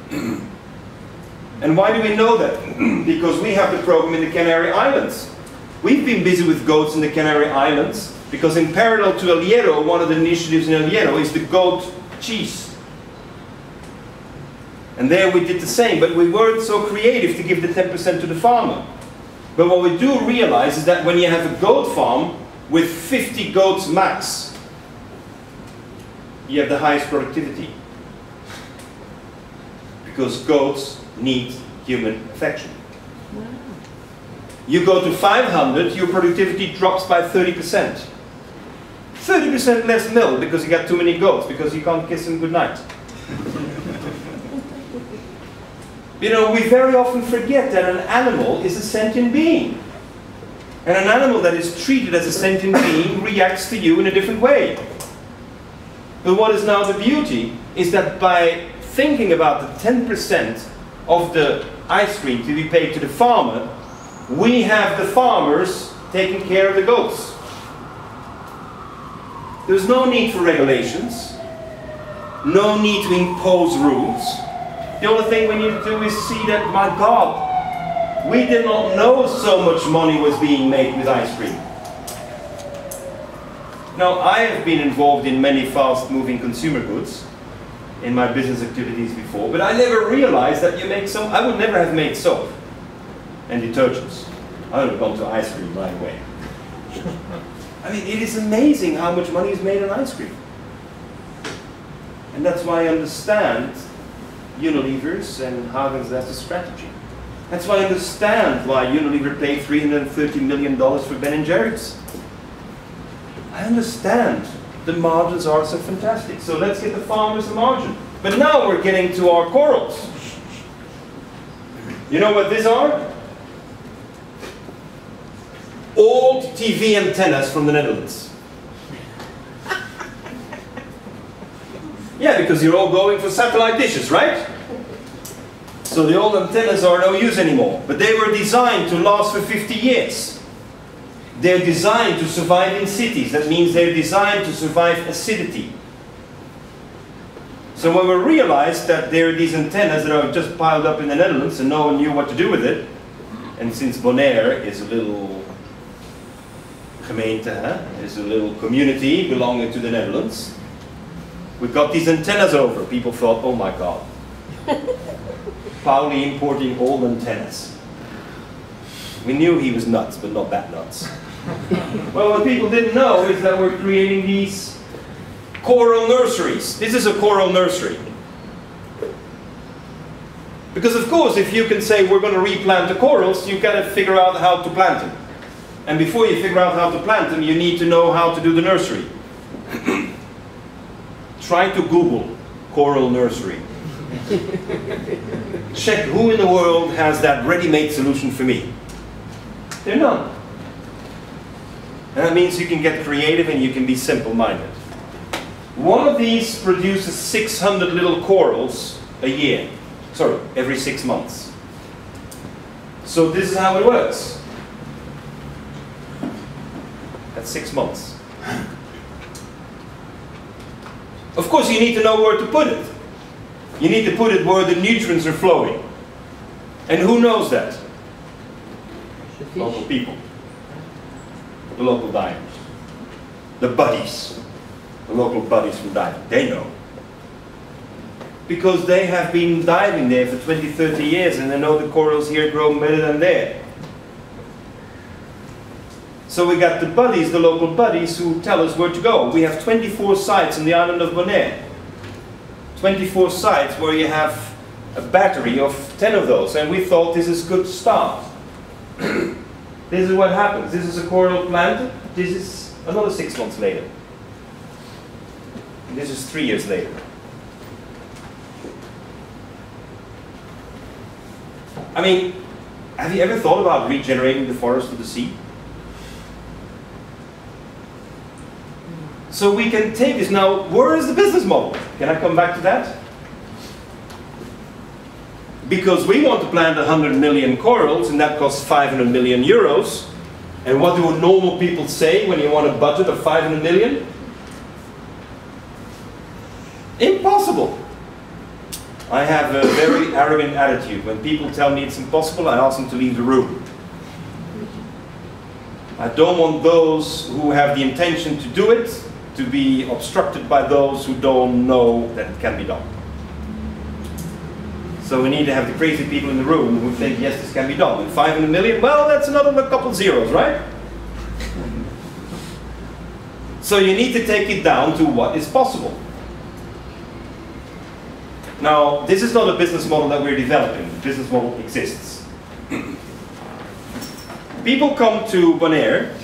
And why do we know that? Because we have the program in the Canary Islands. We've been busy with goats in the Canary Islands because in parallel to El Hierro, one of the initiatives in El Hierro is the goat cheese. And there we did the same, but we weren't so creative to give the 10% to the farmer. But what we do realize is that when you have a goat farm with 50 goats max, you have the highest productivity. Because goats need human affection. Wow. You go to 500, your productivity drops by 30%. 30% less milk because you got too many goats, because you can't kiss them goodnight. You know, we very often forget that an animal is a sentient being. And an animal that is treated as a sentient being reacts to you in a different way. But what is now the beauty is that by thinking about the 10% of the ice cream to be paid to the farmer, we have the farmers taking care of the goats. There's no need for regulations, no need to impose rules. The only thing we need to do is see that, my God, we did not know so much money was being made with ice cream. Now, I have been involved in many fast-moving consumer goods in my business activities before, but I never realized that you make soap. I would never have made soap and detergents. I would have gone to ice cream right away. I mean, it is amazing how much money is made on ice cream. And that's why I understand Unilever's and Hagen's that's a strategy. That's why I understand why Unilever paid $330 million for Ben & Jerry's. I understand the margins are so fantastic, so let's get the farmers the margin. But now we're getting to our corals. You know what these are? Old TV antennas from the Netherlands. Yeah, because you're all going for satellite dishes, right? So the old antennas are no use anymore. But they were designed to last for 50 years. They're designed to survive in cities. That means they're designed to survive acidity. So when we realized that there are these antennas that are just piled up in the Netherlands and no one knew what to do with it, and since Bonaire is a little gemeente, is a little community belonging to the Netherlands, we got these antennas over. People thought, oh my God, Pauli importing old antennas. We knew he was nuts, but not that nuts. Well, what people didn't know is that we're creating these coral nurseries. This is a coral nursery. Because of course, if you can say we're going to replant the corals, you've got to figure out how to plant them. And before you figure out how to plant them, you need to know how to do the nursery. Try to Google coral nursery. Check who in the world has that ready-made solution for me. There are none. And that means you can get creative and you can be simple-minded. One of these produces 600 little corals a year. Sorry, every 6 months. So this is how it works. That's 6 months. Of course, you need to know where to put it. You need to put it where the nutrients are flowing. And who knows that? Local people. The local divers. The buddies. The local buddies from diving. They know. Because they have been diving there for 20, 30 years and they know the corals here grow better than there. So we got the buddies, the local buddies, who tell us where to go. We have 24 sites on the island of Bonaire. 24 sites where you have a battery of 10 of those. And we thought this is a good start. This is what happens. This is a coral planted. This is another 6 months later. And this is 3 years later. I mean, have you ever thought about regenerating the forest of the sea? So we can take this now. Where is the business model? Can I come back to that? Because we want to plant 100 million corals, and that costs 500 million euros. And what do normal people say when you want a budget of 500 million? Impossible. I have a very arrogant attitude. When people tell me it's impossible, I ask them to leave the room. I don't want those who have the intention to do it to be obstructed by those who don't know that it can be done. So we need to have the crazy people in the room who think, yes, this can be done. And 500 million, well, that's another couple zeros, right? So you need to take it down to what is possible. Now, this is not a business model that we're developing. The business model exists. People come to Bonaire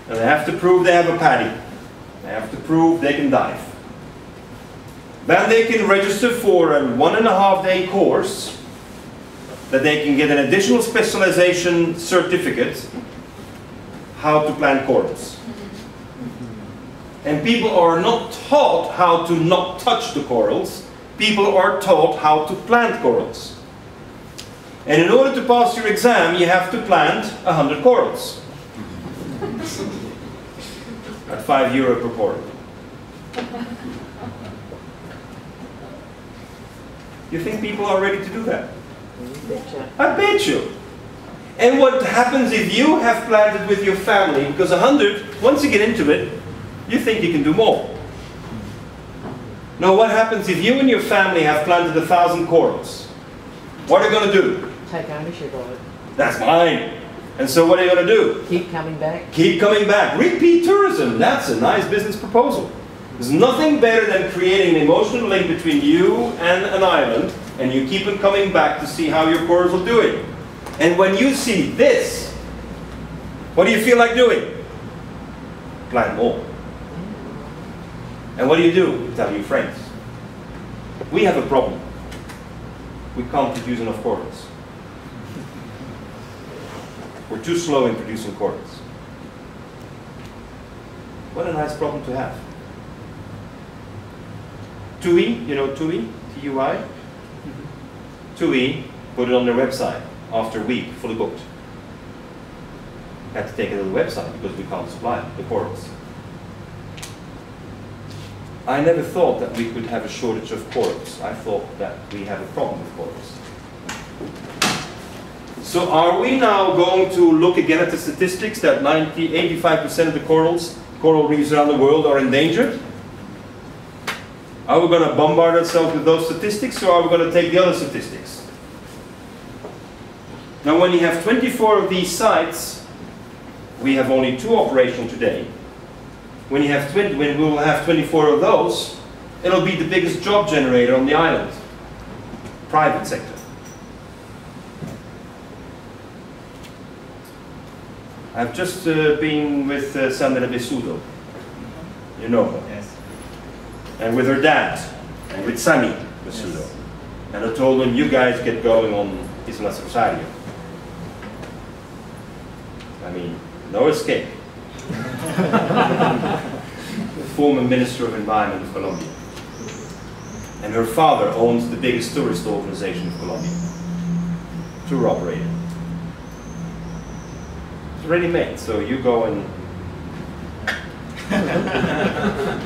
and they have to prove they have a paddy. They have to prove they can dive. Then they can register for a 1.5 day course that they can get an additional specialization certificate how to plant corals. And people are not taught how to not touch the corals. People are taught how to plant corals. And in order to pass your exam, you have to plant 100 corals. At €5 per coral. You think people are ready to do that? I bet you. And what happens if you have planted with your family? Because 100, once you get into it, you think you can do more. Now what happens if you and your family have planted 1,000 corals? What are you going to do? Take ownership of it. That's mine. And so what are you going to do? Keep coming back. Keep coming back. Repeat tourism. That's a nice business proposal. There's nothing better than creating an emotional link between you and an island, and you keep on coming back to see how your corals are doing. And when you see this, what do you feel like doing? plant more. And what do? You tell your friends. We have a problem. We can't produce enough corals. We're too slow in producing corals. What a nice problem to have. TUI, you know TUI? T-U-I? TUI put it on their website after a week, fully booked. Had to take it to the website because we can't supply the corals. I never thought that we could have a shortage of corals. I thought that we have a problem with corals. So are we now going to look again at the statistics that 85% of the coral reefs around the world are endangered? Are we going to bombard ourselves with those statistics, or are we going to take the other statistics? Now when you have 24 of these sites, we have only 2 operational today. When we will have 24 of those, it'll be the biggest job generator on the island. Private sector. I've just been with Sandra Besudo. You know her. Yes. And with her dad, and with Sammy Besudo. Yes. And I told them, you guys get going on Islas Rosario. I mean, no escape. The former Minister of Environment of Colombia. And her father owns the biggest tourist organization of Colombia. Tour operator. It's ready made, so you go and...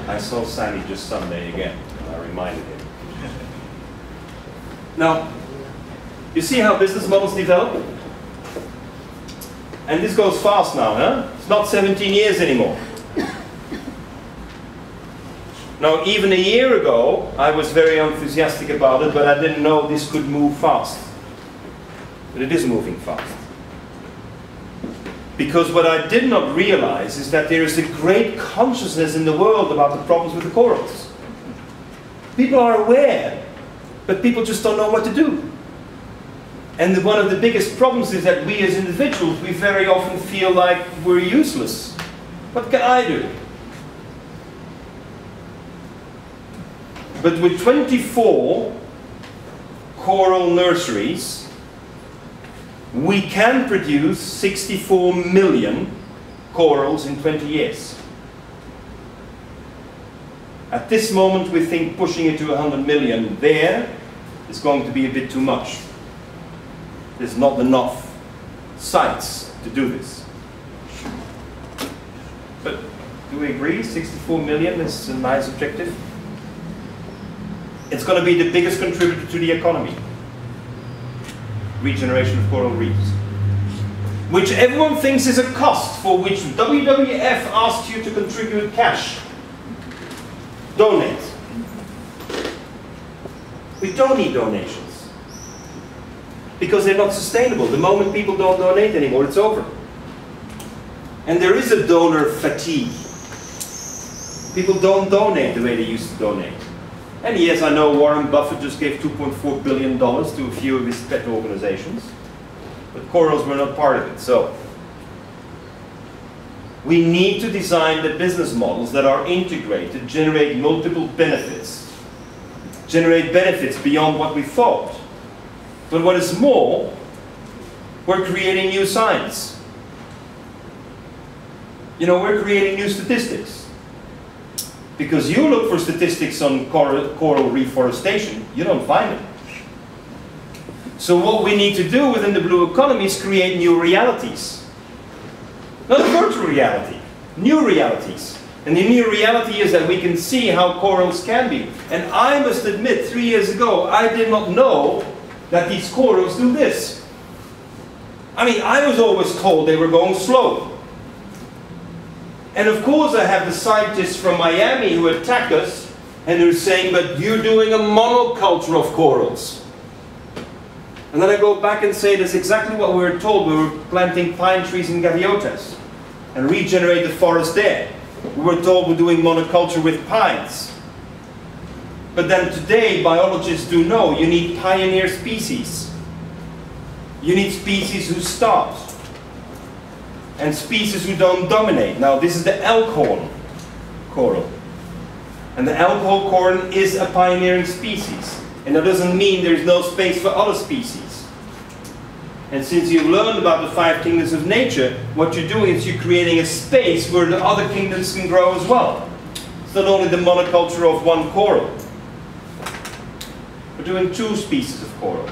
I saw Sammy just Sunday again, and I reminded him. Now, you see how business models develop? And this goes fast now, huh? It's not 17 years anymore. Now, even a year ago, I was very enthusiastic about it, but I didn't know this could move fast. But it is moving fast. Because what I did not realize is that there is a great consciousness in the world about the problems with the corals. People are aware, but people just don't know what to do. And one of the biggest problems is that we as individuals, we very often feel like we're useless. What can I do? But with 24 coral nurseries, we can produce 64 million corals in 20 years. At this moment, we think pushing it to 100 million there is going to be a bit too much. There's not enough sites to do this. But do we agree 64 million is a nice objective? It's going to be the biggest contributor to the economy. Regeneration of coral reefs. Which everyone thinks is a cost, for which WWF asked you to contribute cash. Donate. We don't need donations. Because they're not sustainable. The moment people don't donate anymore, it's over. And there is a donor fatigue. People don't donate the way they used to donate. And yes, I know Warren Buffett just gave $2.4 billion to a few of his pet organizations. But corals were not part of it. So we need to design the business models that are integrated, generate multiple benefits. Generate benefits beyond what we thought. But what is more, we're creating new science. You know, we're creating new statistics. Because you look for statistics on coral reforestation, you don't find it. So what we need to do within the blue economy is create new realities. Not a virtual reality, new realities. And the new reality is that we can see how corals can be. And I must admit, 3 years ago, I did not know that these corals do this. I mean, I was always told they were going slow. And of course I have the scientists from Miami who attack us, and they're saying, but you're doing a monoculture of corals. And then I go back and say, that's exactly what we were told. We were planting pine trees in gaviotas and regenerate the forest there. We were told we're doing monoculture with pines. But then today, biologists do know you need pioneer species. You need species who start. and species who don't dominate. Now this is the elkhorn coral. And the elkhorn coral is a pioneering species. And that doesn't mean there is no space for other species. And since you've learned about the 5 kingdoms of nature, what you're doing is you're creating a space where the other kingdoms can grow as well. It's not only the monoculture of one coral. We're doing 2 species of coral.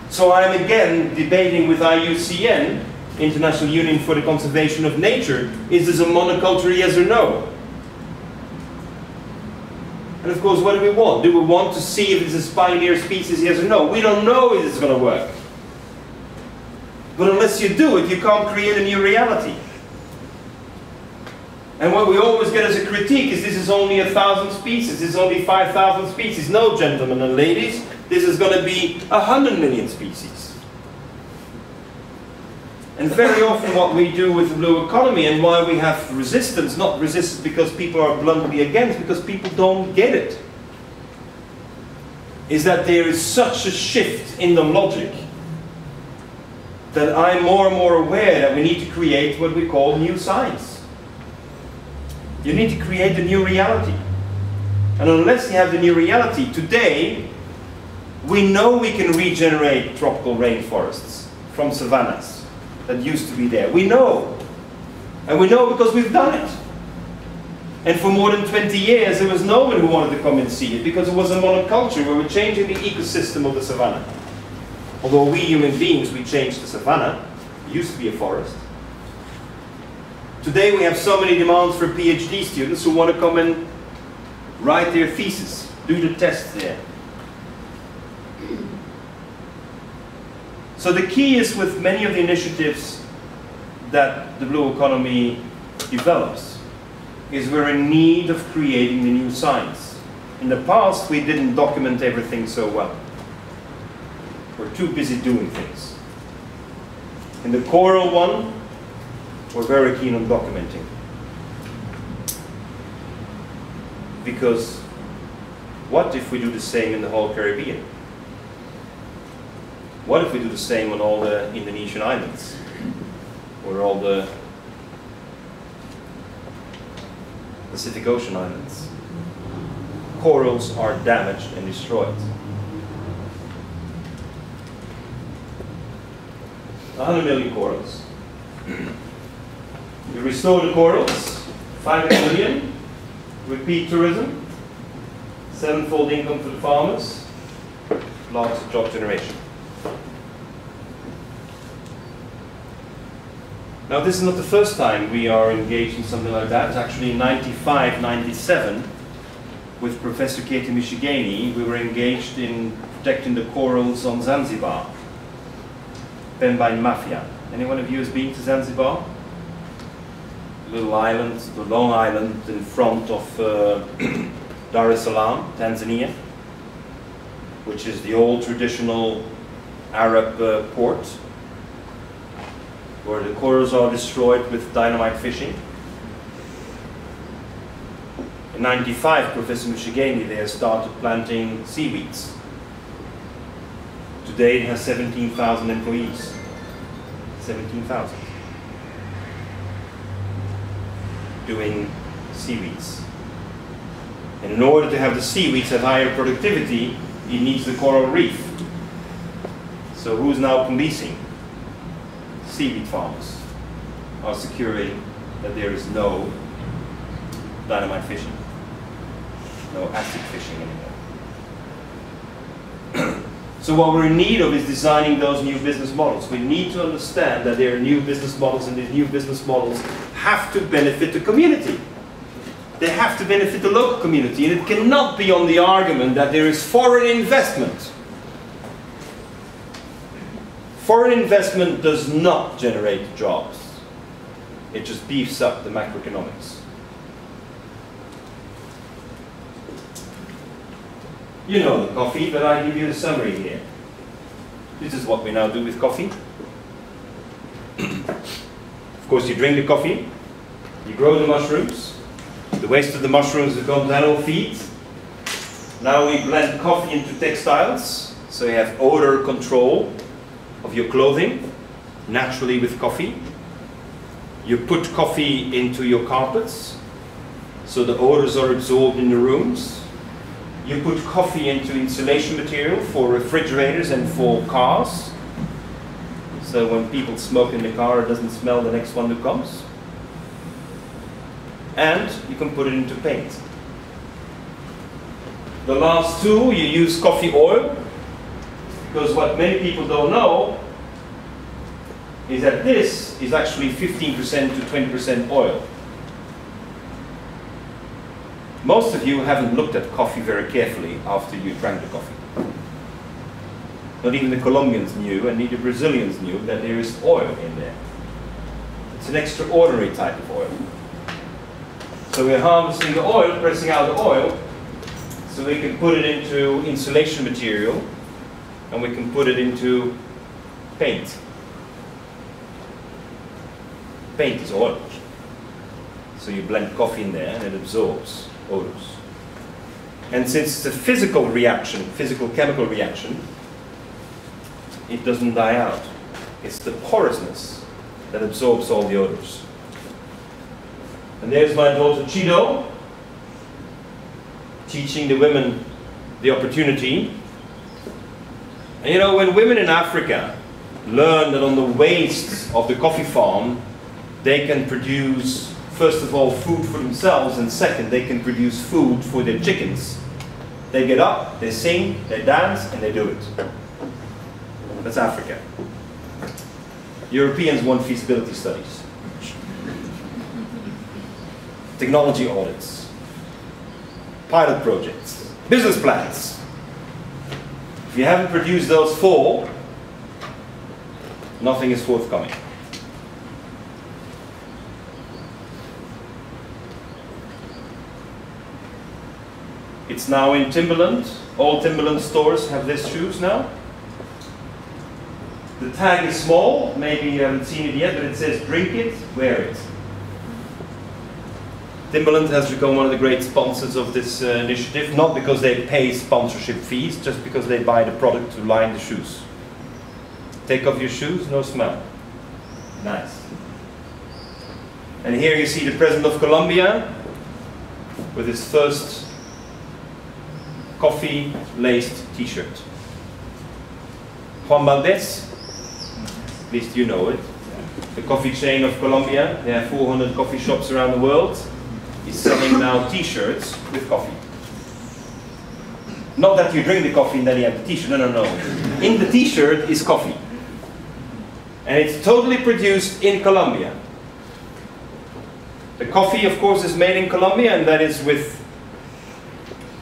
So I'm again debating with IUCN, International Union for the Conservation of Nature, is this a monoculture, yes or no? And of course, what do we want? Do we want to see if this is pioneer species, yes or no? We don't know if it's going to work. But unless you do it, you can't create a new reality. And what we always get as a critique is this is only 1,000 species, this is only 5,000 species. No, gentlemen and ladies, this is going to be 100 million species. And very often what we do with the blue economy and why we have resistance, not resistance because people are bluntly against, because people don't get it, is that there is such a shift in the logic that I'm more and more aware that we need to create what we call new science. You need to create a new reality. And unless you have the new reality, today, we know we can regenerate tropical rainforests from savannas that used to be there. We know. And we know because we've done it. And for more than 20 years, there was no one who wanted to come and see it because it was a monoculture where we're changing the ecosystem of the savanna. Although we human beings, we changed the savanna. It used to be a forest. Today we have so many demands for PhD students who want to come and write their thesis, do the tests there. So the key is with many of the initiatives that the blue economy develops is we're in need of creating the new science. In the past we didn't document everything so well. We're too busy doing things. In the coral one, we're very keen on documenting. Because what if we do the same in the whole Caribbean? What if we do the same on all the Indonesian islands? Or all the Pacific Ocean islands? Corals are damaged and destroyed. 100 million corals. You restore the corals, 5 million, repeat tourism, 7-fold income for the farmers, lots of job generation. Now this is not the first time we are engaged in something like that. It's actually in 95, 97, with Professor Katie Michigani, we were engaged in protecting the corals on Zanzibar, Pemba Mafia. Anyone of you has been to Zanzibar? Little island, the long island in front of Dar es Salaam, Tanzania, which is the old traditional Arab port, where the corals are destroyed with dynamite fishing. In 95, Professor Michigani there started planting seaweeds. Today it has 17,000 employees. 17,000. Doing seaweeds. And in order to have the seaweeds at higher productivity, it needs the coral reef. So who's now policing? Seaweed farmers are securing that there is no dynamite fishing, no acid fishing anymore. So what we're in need of is designing those new business models. We need to understand that there are new business models, and these new business models have to benefit the community. They have to benefit the local community, and it cannot be on the argument that there is foreign investment. Foreign investment does not generate jobs. It just beefs up the macroeconomics. You know the coffee, but I give you the summary here. This is what we now do with coffee. Of course, you drink the coffee, you grow the mushrooms, the waste of the mushrooms becomes animal feed. Now we blend coffee into textiles, so you have odor control of your clothing, naturally with coffee. You put coffee into your carpets, so the odors are absorbed in the rooms. You put coffee into insulation material for refrigerators and for cars, so when people smoke in the car, it doesn't smell the next one that comes. And you can put it into paint. The last two, you use coffee oil, because what many people don't know is that this is actually 15% to 20% oil. Most of you haven't looked at coffee very carefully after you drank the coffee. Not even the Colombians knew, and neither Brazilians knew, that there is oil in there. It's an extraordinary type of oil. So we're harvesting the oil, pressing out the oil, so we can put it into insulation material, and we can put it into paint. Paint is oil. So you blend coffee in there and it absorbs odors. And since it's a physical reaction, physical chemical reaction, it doesn't die out. It's the porousness that absorbs all the odors. And there's my daughter Chido, teaching the women the opportunity. And you know, when women in Africa learn that on the wastes of the coffee farm, they can produce, first of all, food for themselves, and second, they can produce food for their chickens. They get up, they sing, they dance, and they do it. That's Africa. Europeans want feasibility studies. Technology audits. Pilot projects. Business plans. If you haven't produced those four, nothing is forthcoming. It's now in Timberland. All Timberland stores have these shoes now. The tag is small, maybe you haven't seen it yet, but it says drink it, wear it. Timberland has become one of the great sponsors of this initiative, not because they pay sponsorship fees, just because they buy the product to line the shoes. Take off your shoes, no smell. Nice. And here you see the President of Colombia with his first coffee-laced t-shirt. Juan Valdez, at least you know it. The coffee chain of Colombia, they have 400 coffee shops around the world. He's selling now t-shirts with coffee. Not that you drink the coffee and then you have the t-shirt, no, no, no. In the t-shirt is coffee. And it's totally produced in Colombia. The coffee, of course, is made in Colombia, and that is with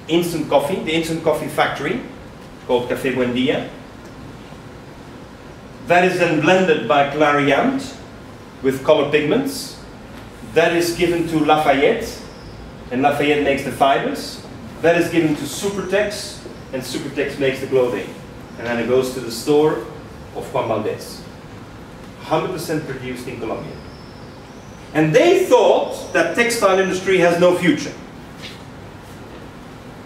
instant coffee, the instant coffee factory, called Café Buendia. That is then blended by Clariant with color pigments. That is given to Lafayette, and Lafayette makes the fibers. That is given to Supertex, and Supertex makes the clothing. And then it goes to the store of Juan Valdez. 100% produced in Colombia. And they thought that textile industry has no future.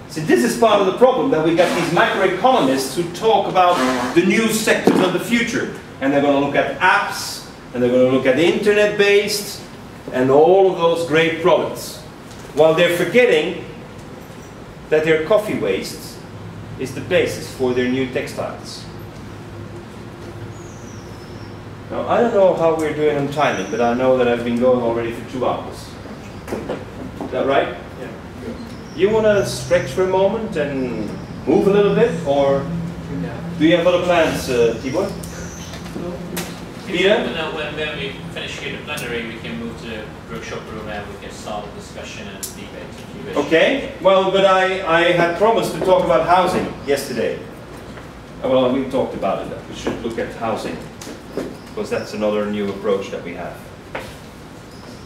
See, this is part of the problem, that we got these macroeconomists who talk about the new sectors of the future. And they're going to look at apps, and they're going to look at internet-based, and all of those great products. While they're forgetting that their coffee waste is the basis for their new textiles. Now, I don't know how we're doing on timing, but I know that I've been going already for 2 hours. Is that right? Yeah. You want to stretch for a moment and move a little bit, or do you have other plans, Tibor? No. Peter? When we finish here the plenary, we can move to the workshop room and we can start a discussion and debate if you wish. Okay. Well, but I had promised to talk about housing yesterday. Well, we talked about it, that we should look at housing, because that's another new approach that we have.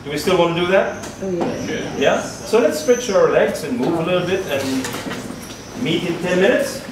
Do we still want to do that? Oh, yeah. Yeah? So let's stretch our legs and move a little bit and meet in 10 minutes.